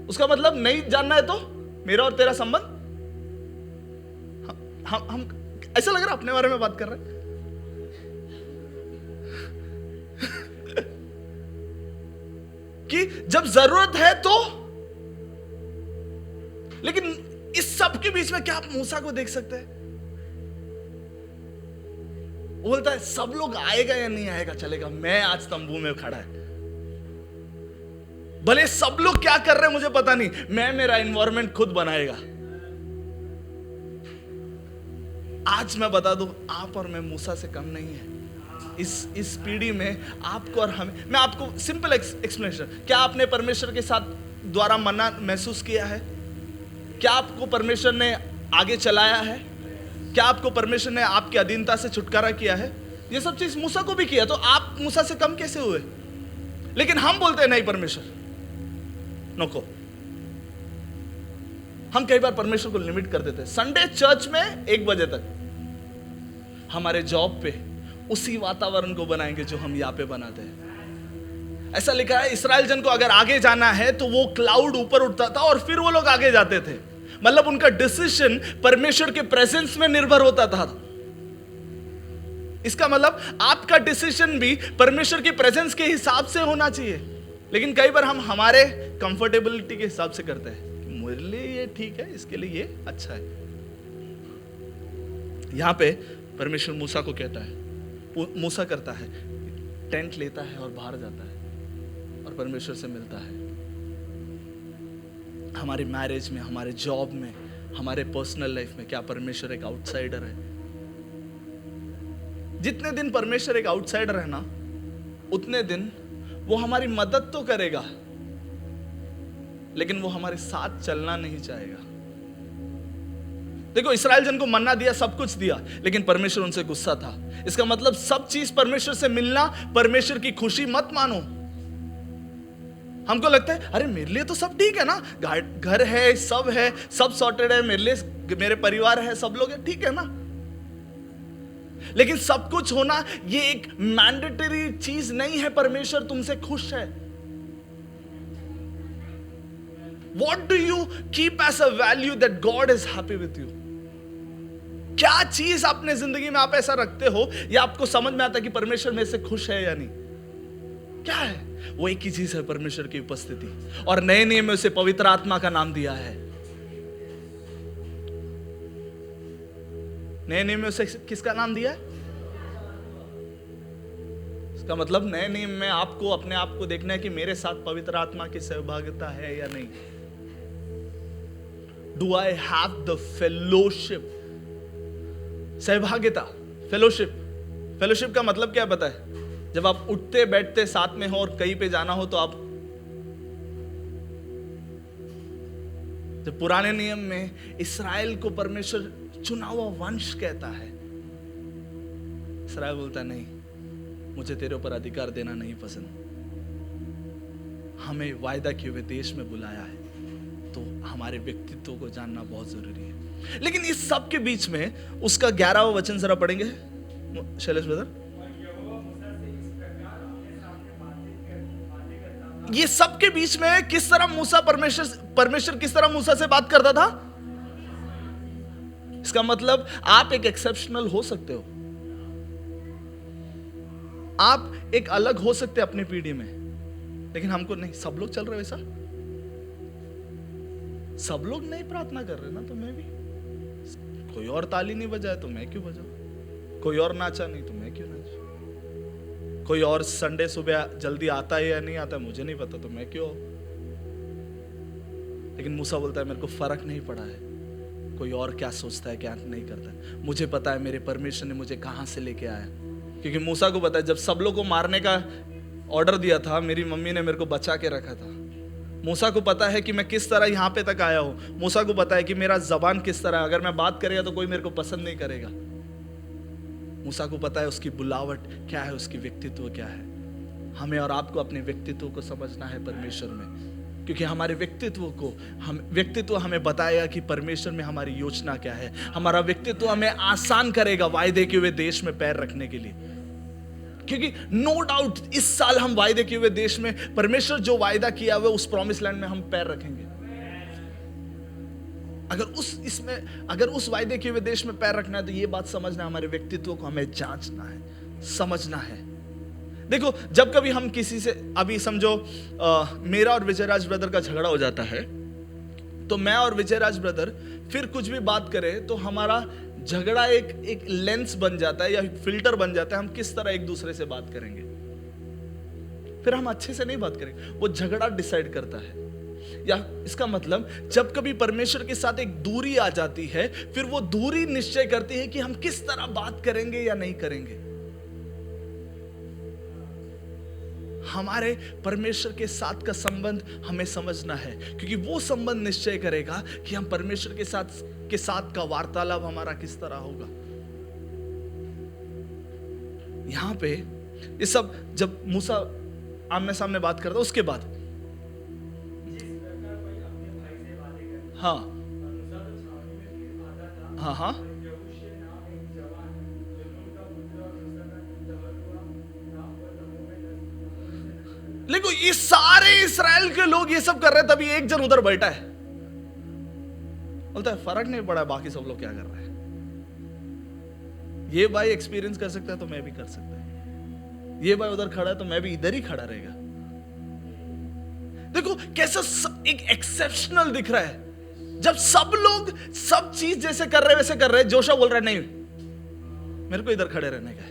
उसका मतलब नहीं जानना है तो मेरा और तेरा संबंध, हम ऐसा लग रहा है अपने बारे में बात कर रहे हैं। कि जब जरूरत है तो, लेकिन इस सब के बीच में क्या आप मूसा को देख सकते हैं? वो बोलता है सब लोग आएगा या नहीं आएगा चलेगा, मैं आज तंबू में खड़ा है, भले सब लोग क्या कर रहे हैं मुझे पता नहीं, मैं मेरा एनवायरनमेंट खुद बनाएगा। आज मैं बता दूं, आप और मैं मूसा से कम नहीं है। इस पीढ़ी में आपको और हमें, मैं आपको सिंपल एक्सप्लेनेशन, क्या आपने परमेश्वर के साथ द्वारा मन्ना महसूस किया है? क्या आपको परमेश्वर ने आगे चलाया है? क्या आपको परमेश्वर ने आपकी अधीनता से छुटकारा किया है? ये सब चीज मूसा को भी किया, तो आप मूसा से कम कैसे हुए? लेकिन हम बोलते हैं नहीं, परमेश्वर नको। हम कई बार परमेश्वर को लिमिट कर देते हैं। संडे चर्च में 1 बजे तक, हमारे जॉब पे उसी वातावरण को बनाएंगे जो हम यहाँ पे बनाते हैं। ऐसा लिखा है, इस्राएल जन को अगर आगे जाना है तो वो क्लाउड ऊपर उठता था और फिर वो लोग आगे जाते थे। मतलब उनका डिसीजन परमेश्वर के प्रेजेंस में निर्भर होता था। इसका मतलब आपका डिसीजन भी परमेश्वर की प्रेजेंस के हिसाब से होना चाहिए। लेकिन कई बार हम हमारे कंफर्टेबिलिटी के हिसाब से करते हैं, मेरे लिए ये ठीक है, इसके लिए ये अच्छा है। यहां पे परमेश्वर मूसा को कहता है, मूसा करता है, टेंट लेता है और बाहर जाता है और परमेश्वर से मिलता है। हमारे मैरिज में, हमारे जॉब में, हमारे पर्सनल लाइफ में क्या परमेश्वर एक आउटसाइडर है? जितने दिन परमेश्वर एक आउटसाइडर है ना, उतने दिन वो हमारी मदद तो करेगा, लेकिन वो हमारे साथ चलना नहीं चाहेगा। देखो, इस्राएल जन को मन्ना दिया, सब कुछ दिया, लेकिन परमेश्वर उनसे गुस्सा था। इसका मतलब सब चीज परमेश्वर से मिलना परमेश्वर की खुशी मत मानो। हमको लगता है अरे मेरे लिए तो सब ठीक है ना, घर है, सब सॉर्टेड है, मेरे लिए, मेरे परिवार है, सब लोग है, ठीक है ना। लेकिन सब कुछ होना ये एक मैंडेटरी चीज नहीं है। परमेश्वर तुमसे खुश है। What do you keep as a value that God is happy with you? क्या चीज अपने जिंदगी में आप ऐसा रखते हो या आपको समझ में आता है कि परमेश्वर मेरे से खुश है या नहीं? क्या है वो? एक ही चीज है, परमेश्वर की उपस्थिति। और नए नियम में उसे पवित्र आत्मा का नाम दिया है। नए नियम में उसे किसका नाम दिया है? इसका मतलब नए नियम में आपको अपने आप को देखना है कि मेरे साथ पवित्र आत्मा की सहभागिता है या नहीं। Do I have the fellowship? सहभागिता, फेलोशिप। फेलोशिप का मतलब क्या पता है? जब आप उठते बैठते साथ में हो और कहीं पे जाना हो तो आप, जब पुराने नियम में इस्राएल को परमेश्वर चुना हुआ वंश कहता है, इस्राएल बोलता नहीं, मुझे तेरे ऊपर अधिकार देना नहीं पसंद, हमें वायदा किए हुए देश में बुलाया है, तो हमारे व्यक्तित्व को जानना बहुत जरूरी है। लेकिन इस सब के बीच में उसका 11वां वचन जरा पढ़ेंगे शैलेश ब्रदर। ये सब के बीच में किस तरह मूसा परमेश्वर किस तरह मूसा से बात करता था? इसका मतलब आप एक एक्सेप्शनल हो सकते हो, आप एक अलग हो सकते हैं अपनी पीढ़ी में, लेकिन हमको नहीं। सब लोग चल रहे वैसा, सब लोग नहीं प्रार्थना कर रहे ना, तो मैं भी, कोई और ताली नहीं बजाए तो मैं क्यों बजाऊं, कोई और नाचा नहीं तो मैं क्यों नाचूं, कोई और संडे सुबह जल्दी आता है या नहीं आता है मुझे नहीं पता तो मैं क्यों। लेकिन मूसा बोलता है मेरे को फर्क नहीं पड़ा है कोई और क्या सोचता है क्या नहीं करता है, मुझे पता है मेरे परमेश्वर ने मुझे कहां से लेके आया। क्योंकि मूसा को पता है जब सब लोग को मारने का ऑर्डर दिया था, मेरी मम्मी ने मेरे को बचा के रखा था। मूसा को पता है कि मैं किस तरह यहाँ पे तक आया हूँ। मूसा को पता है कि मेरा जबान किस तरह, अगर मैं बात करेगा तो कोई मेरे को पसंद नहीं करेगा। मूसा को पता है उसकी बुलावट क्या है, उसकी व्यक्तित्व क्या है। हमें और आपको अपने व्यक्तित्व को समझना है परमेश्वर में, क्योंकि हमारे व्यक्तित्व हमें बताएगा कि परमेश्वर में हमारी योजना क्या है। हमारा व्यक्तित्व हमें आसान करेगा वायदे के हुए देश में पैर रखने के लिए। क्योंकि नो डाउट इस साल हम वायदे किए हुए देश में, परमेश्वर जो वायदा किया हुआ उस प्रॉमिस लैंड में हम पैर रखेंगे। अगर उस वायदे किए हुए देश में पैर रखना है तो ये बात समझना है, हमारे व्यक्तित्व को हमें जांचना है, समझना है। देखो जब कभी हम किसी से, अभी समझो मेरा और विजयराज ब्रदर का झगड़ा हो जाता है, तो मैं और विजयराज ब्रदर फिर कुछ भी बात करें तो हमारा झगड़ा एक लेंस बन जाता है या फिल्टर बन जाता है। हम किस तरह एक दूसरे से बात करेंगे, फिर हम अच्छे से नहीं बात करेंगे, वो झगड़ा डिसाइड करता है। या इसका मतलब जब कभी परमेश्वर के साथ एक दूरी आ जाती है, फिर वो दूरी निश्चय करती है कि हम किस तरह बात करेंगे या नहीं करेंगे। हमारे परमेश्वर के साथ का संबंध हमें समझना है, क्योंकि वो संबंध निश्चय करेगा कि हम परमेश्वर के साथ का वार्तालाप हमारा किस तरह होगा। यहां पे ये सब जब मूसा आमने सामने बात करता, उसके बाद हाँ हाँ हाँ देखो ये सारे इस्राएल के लोग ये सब कर रहे हैं, तभी एक जन उधर बैठा है, बोलता है फर्क नहीं पड़ा बाकी सब लोग क्या कर रहे हैं। ये भाई एक्सपीरियंस कर सकता है तो मैं भी कर सकता है, ये भाई उधर खड़ा है तो मैं भी इधर ही खड़ा रहेगा। देखो कैसा एक एक्सेप्शनल दिख रहा है। जब सब लोग सब चीज जैसे कर रहे वैसे कर रहे, जोशुआ बोल रहा है नहीं मेरे को इधर खड़े रहने का है।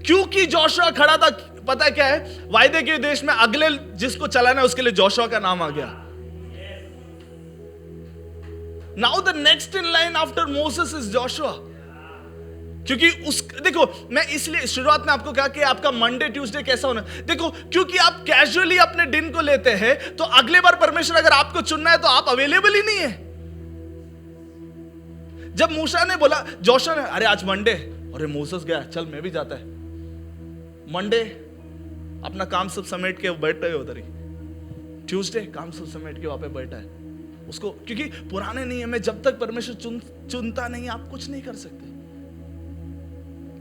क्योंकि जोशुआ खड़ा था, पता है क्या है, वायदे के देश में अगले जिसको चलाना है उसके लिए जोशुआ का नाम आ गया। Now the next in line after Moses is Joshua. क्योंकि देखो मैं इसलिए शुरुआत में आपको कहा कि आपका मंडे ट्यूसडे कैसा होना। देखो क्योंकि आप कैजुअली अपने दिन को लेते हैं, तो अगले बार परमेश्वर अगर आपको चुनना है तो आप अवेलेबल ही नहीं है। जब मूसा ने बोला, जोशुआ ने, अरे आज मंडे, अरे मोसेस गया, चल मैं भी जाता है। मंडे अपना काम सब समेट के बैठ रहे उधर ही, ट्यूसडे काम सब समेट के वहां पे बैठा है उसको, क्योंकि पुराने नियम में जब तक परमेश्वर चुनता नहीं आप कुछ नहीं कर सकते।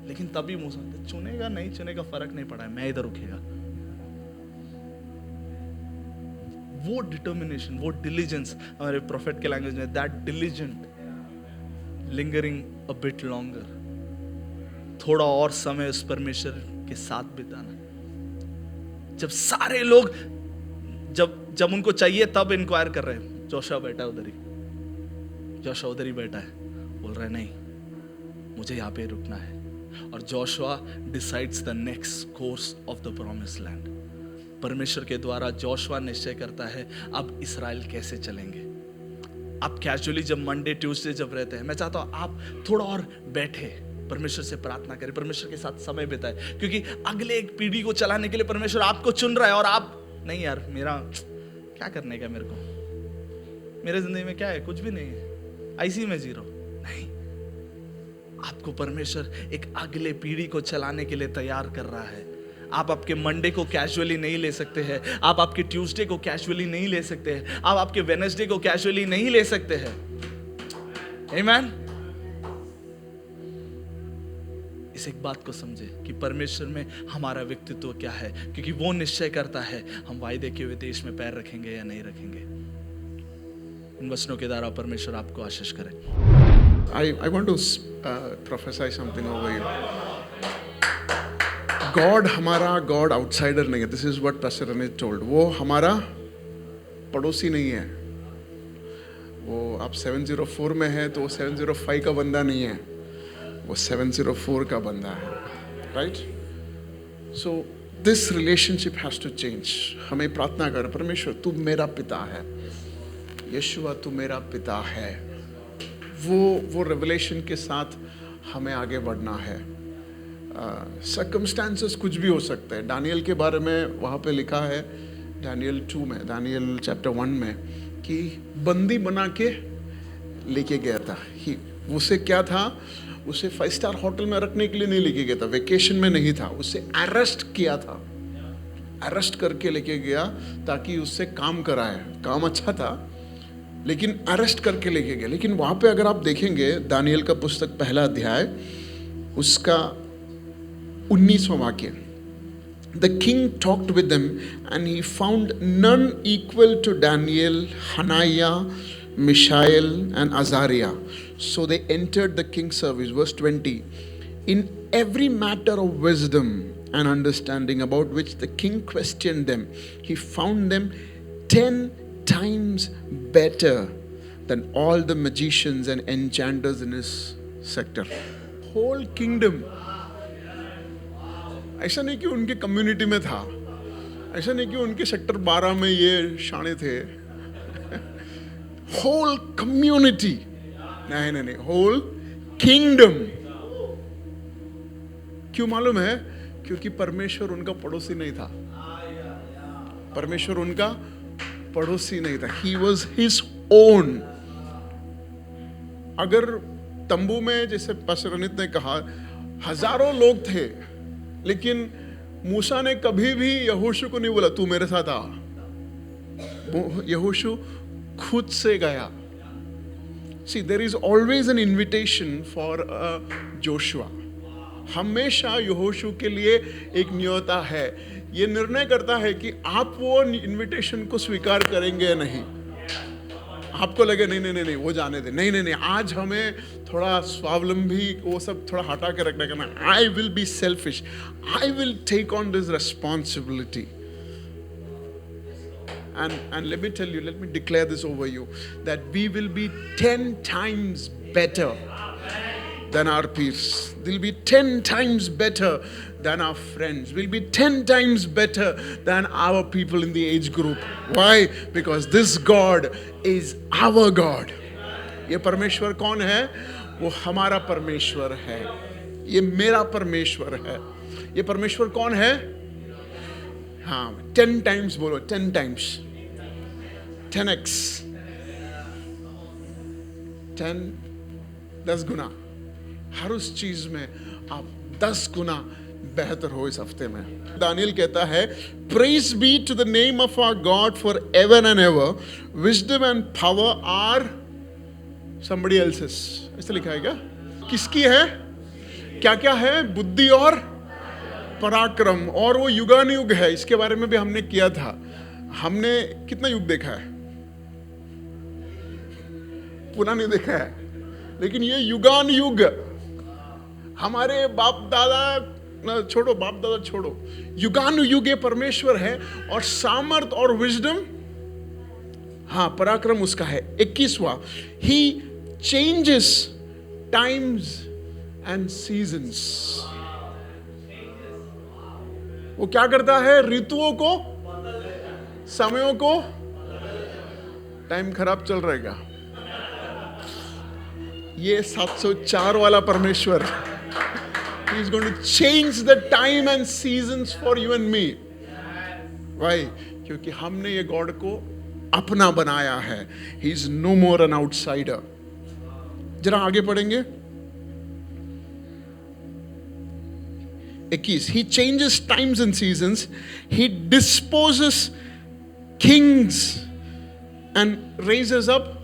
लेकिन तभी मूसा चुनेगा नहीं चुनेगा फर्क नहीं पड़ा है, मैं इधर रुकेगा। वो डिटर्मिनेशन, वो डिलीजेंस, हमारे प्रोफेट के लैंग्वेज में that diligent lingering a bit longer, थोड़ा और समय उस परमेश्वर के साथ बिताना। जब सारे लोग जब उनको चाहिए तब इंक्वायर कर रहे हैं, जोशुआ बैठा है उधर ही, जोशुआ उधर ही बैठा है, बोल रहा है नहीं मुझे यहां पे रुकना है। और Joshua decides the next course of the promise land. परमेश्वर के द्वारा जोशुआ निश्चय करता है अब इस्राएल कैसे चलेंगे। आप कैजुअली जब मंडे ट्यूसडे जब रहते हैं, मैं चाहता हूं आप थोड़ा और बैठे, परमेश्वर से प्रार्थना करें, परमेश्वर के साथ समय बिताए, क्योंकि अगले एक पीढ़ी को चलाने के लिए परमेश्वर आपको चुन रहा है। और आप नहीं यार, मेरा क्या करने का, मेरे को मेरे जिंदगी में क्या है, कुछ भी नहीं है, ऐसी में जी रहा हूं। नहीं, आपको परमेश्वर एक अगले पीढ़ी को चलाने के लिए तैयार कर रहा है। आप आपके मंडे को कैजुअली नहीं ले सकते हैं, आप आपके ट्यूसडे को कैजुअली नहीं ले सकते हैं, आप आपके वेडनेसडे को कैजुअली नहीं ले सकते हैं। आमीन। इस एक बात को समझे कि परमेश्वर में हमारा व्यक्तित्व क्या है, क्योंकि वो निश्चय करता है हम वायदे के हुए देश में पैर रखेंगे या नहीं रखेंगे। इन वचनों के द्वारा परमेश्वर आपको आशीष करे। I want to prophesy something over you. God हमारा God outsider नहीं है. This is what Pastor Anish told. वो हमारा पड़ोसी नहीं है. वो आप 704 में है तो वो 705 का बंदा नहीं है, वो 704 का बंदा है, right? So this relationship has to change. हमें प्रार्थना कर, परमेश्वर तू मेरा पिता है, यीशुआ तू मेरा पिता है। वो रेवलेशन के साथ हमें आगे बढ़ना है। सर्कमस्टांसेस कुछ भी हो सकते हैं। दानियल के बारे में वहाँ पे लिखा है दानियल 2 में, दानियल चैप्टर 1 में, कि बंदी बना के लेके गया था। उसे क्या था, उसे 5 स्टार होटल में रखने के लिए नहीं लेके गया था, वेकेशन में नहीं था, उसे अरेस्ट किया था, अरेस्ट करके लेके गया ताकि उससे काम कराए। काम अच्छा था लेकिन अरेस्ट करके लेके गया। लेकिन वहाँ पे अगर आप देखेंगे दानियल का पुस्तक पहला अध्याय उसका 19वां वाक्य, The king talked with them and he found none equal to Daniel, Hananiah, Mishael and Azariah. So they entered the king's service. Verse 20. In every matter of wisdom and understanding about which the king questioned them, he found them 10 times better than all the magicians and enchanters in his sector. Whole kingdom. ऐसा नहीं कि उनके community में था, ऐसा नहीं कि उनके सेक्टर 12 में ये शाणे थे। होल कम्युनिटी, नहीं, होल किंगडम। क्यों मालूम है? क्योंकि परमेश्वर उनका पड़ोसी नहीं था, परमेश्वर उनका पड़ोसी नहीं था। He was his own. अगर तंबू में, जैसे पास्टर अनित ने कहा, हजारों लोग थे, लेकिन मूसा ने कभी भी यहोशू को नहीं बोला तू मेरे साथ आ। यहोशू खुद से गया। See, there is always an invitation for Joshua. हमेशा यहोशू के लिए एक न्योता है। ये निर्णय करता है कि आप वो इनविटेशन को स्वीकार करेंगे या नहीं। आपको लगे नहीं वो जाने दे, नहीं, आज हमें थोड़ा स्वावलंबी वो सब थोड़ा हटा के रखना करना। I will be selfish, I will take on this responsibility. And let me tell you, let me declare this over you, that we will be 10 times better than our peers. They'll be 10 times better than our friends. We'll be 10 times better than our people in the age group. Why? Because this God is our God. ये परमेश्वर कौन है? वो हमारा परमेश्वर है। ये मेरा परमेश्वर है। ये परमेश्वर कौन है? हाँ, 10 times बोलो, 10 times, 10x, 10 गुना। हर उस चीज में आप 10 गुना बेहतर हो इस हफ्ते में। दानियल कहता है, praise be to the name of our God for ever and ever, wisdom and power are somebody else's। ऐसा लिखा है क्या? किसकी है? क्या क्या है? बुद्धि और पराक्रम, और वो युगानुयुग है। इसके बारे में भी हमने किया था। हमने कितना युग देखा है? पुनः नहीं देखा है, लेकिन ये युगानुयुग, हमारे बाप दादा छोड़ो, बाप दादा छोड़ो, युगानुयुग ये परमेश्वर है। और सामर्थ और विजडम, हाँ, पराक्रम उसका है। 21वां, ही चेंजेस टाइम्स एंड सीजन्स। वो क्या करता है? ऋतुओं को, समयों को। टाइम खराब चल रहेगा, ये 704 वाला परमेश्वर, He is going to change the time and seasons for you and me. Why? क्योंकि हमने ये गॉड को अपना बनाया है. He is no more an outsider. जरा आगे पढ़ेंगे. 21. He changes times and seasons. He disposes kings and raises up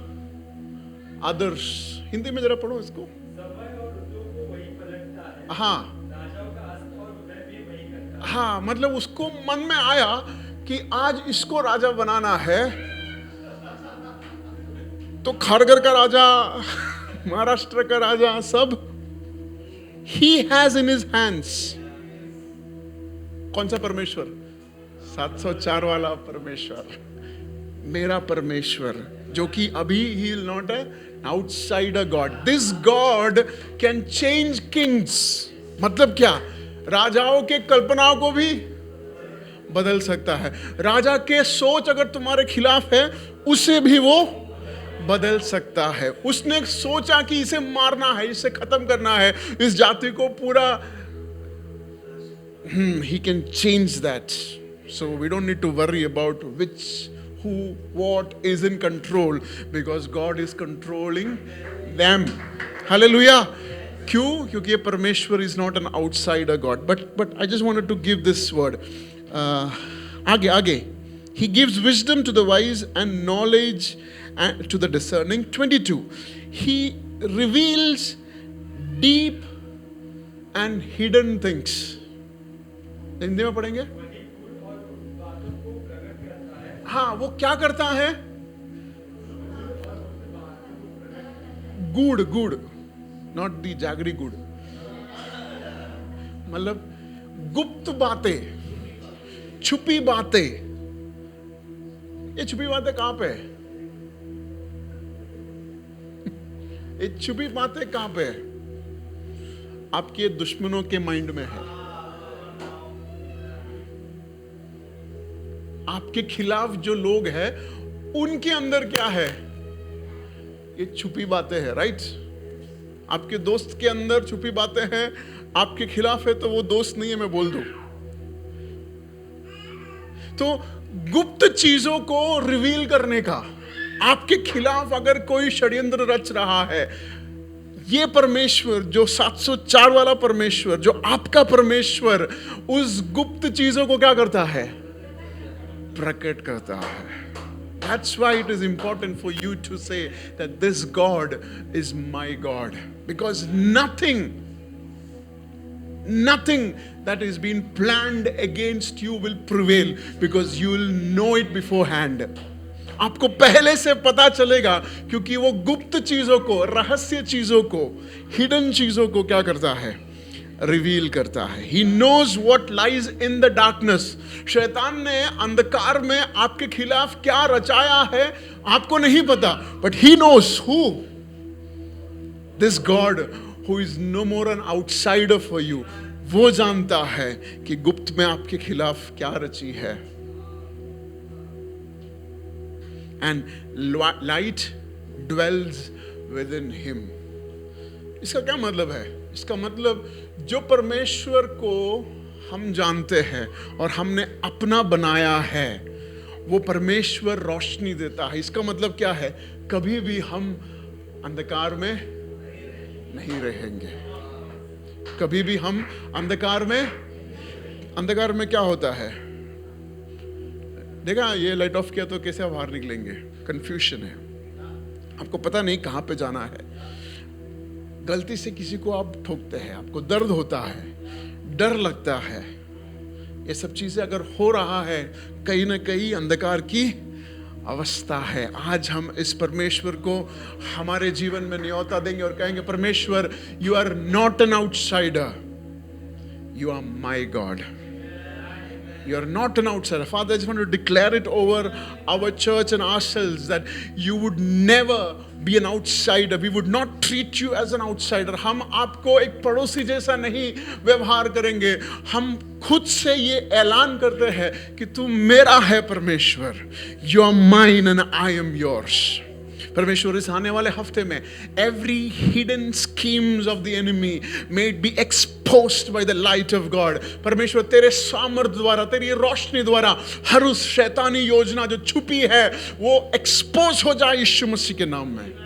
others. Hindi में जरा पढ़ो इसको. हाँ, मतलब उसको मन में आया कि आज इसको राजा बनाना है, तो खारगर का राजा, महाराष्ट्र का राजा, सब he has in his hands. कौन सा परमेश्वर? 704 वाला परमेश्वर, मेरा परमेश्वर, जो कि अभी he is not an outsider God. This God can change kings. मतलब क्या? राजाओं के कल्पनाओं को भी बदल सकता है. राजा के सोच अगर तुम्हारे खिलाफ है, उसे भी वो बदल सकता है. उसने सोचा कि इसे मारना है, इसे खत्म करना है, इस जाति को पूरा, he can change that. So we don't need to worry about which, who, what is in control, because God is controlling them. Hallelujah. क्यों? क्योंकि ये परमेश्वर is not an outsider God. But I just wanted to give this word. आगे. He gives wisdom to the wise and knowledge to the discerning. 22. He reveals deep and hidden things. Hindi में पढ़ेंगे. हाँ, वो क्या करता है? गुड़, not the jaggery गुड़, मतलब गुप्त बातें, छुपी बातें. ये छुपी बातें कहां पे है? ये छुपी बातें कहां पे है? आपके दुश्मनों के माइंड में है. आपके खिलाफ जो लोग हैं, उनके अंदर क्या है? ये छुपी बातें हैं, राइट? आपके दोस्त के अंदर छुपी बातें हैं, आपके खिलाफ है तो वो दोस्त नहीं है, मैं बोल दूं. तो गुप्त चीजों को रिवील करने का, आपके खिलाफ अगर कोई षड्यंत्र रच रहा है, ये परमेश्वर जो 704 वाला परमेश्वर, जो आपका परमेश्वर, उस गुप्त चीजों को क्या करता है? प्रकट करता है. That's why it is important for you to say that this God is my God, because nothing that is being planned against you will prevail, because you will know it beforehand. आपको पहले से पता चलेगा, क्योंकि वो गुप्त चीजों को, रहस्य चीजों को, हिडन चीजों को क्या करता है? रिवील करता है. He knows what lies in the darkness. शैतान ने अंधकार में आपके खिलाफ क्या रचाया है, आपको नहीं पता. But he knows who? This God who is no more an outsider for you. वो जानता है कि गुप्त में आपके खिलाफ क्या रची है. And light dwells within him. इसका क्या मतलब है? इसका मतलब जो परमेश्वर को हम जानते हैं और हमने अपना बनाया है, वो परमेश्वर रोशनी देता है. इसका मतलब क्या है? कभी भी हम अंधकार में नहीं रहेंगे. कभी भी हम अंधकार में क्या होता है? देखा, ये लाइट ऑफ किया तो कैसे बाहर निकलेंगे? कंफ्यूजन है, आपको पता नहीं कहां पे जाना है. गलती से किसी को आप ठोकते हैं, आपको दर्द होता है, डर लगता है. ये सब चीजें अगर हो रहा है, कहीं ना कहीं अंधकार की अवस्था है. आज हम इस परमेश्वर को हमारे जीवन में न्योता देंगे और कहेंगे, परमेश्वर, you are not an outsider, you are my God. You are not an outsider. Father, I just want to declare it over our church and ourselves that you would never be an outsider. We would not treat you as an outsider. हम आपको एक पड़ोसी जैसा नहीं व्यवहार करेंगे. हम खुद से ये ऐलान करते हैं कि तू मेरा है परमेश्वर. You are mine and I am yours. परमेश्वर इस आने वाले हफ्ते में every hidden schemes of the enemy may it be exposed by the light of God. परमेश्वर तेरे सामर्थ द्वारा, तेरी रोशनी द्वारा हर उस शैतानी योजना जो छुपी है वो एक्सपोज हो जाए यीशु मसीह के नाम में।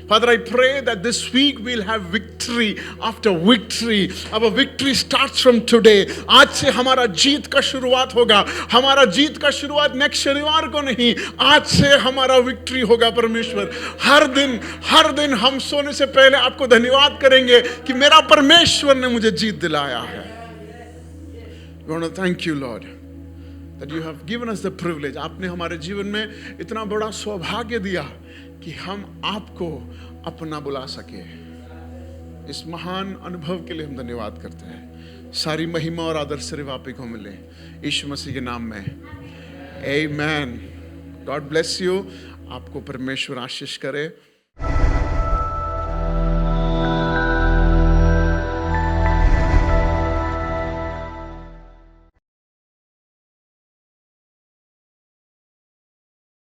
Father, I pray that this week we'll have victory after victory. Our victory starts from today. आज से हमारा जीत का शुरुआत होगा। हमारा जीत का शुरुआत नेक्स्ट शनिवार को नहीं, आज से हमारा विक्ट्री होगा। परमेश्वर हर दिन हम सोने से पहले आपको धन्यवाद करेंगे कि मेरा परमेश्वर ने मुझे जीत दिलाया है। We want to thank you, Lord, that you have given us the privilege. आपने हमारे जीवन में इतना बड़ा सौभाग्य दिया कि हम आपको अपना बुला सके। इस महान अनुभव के लिए हम धन्यवाद करते हैं। सारी महिमा और आदर सिर्फ आप ही को मिले, यीशु मसीह के नाम में, आमीन। God bless you. आपको परमेश्वर आशीष करे।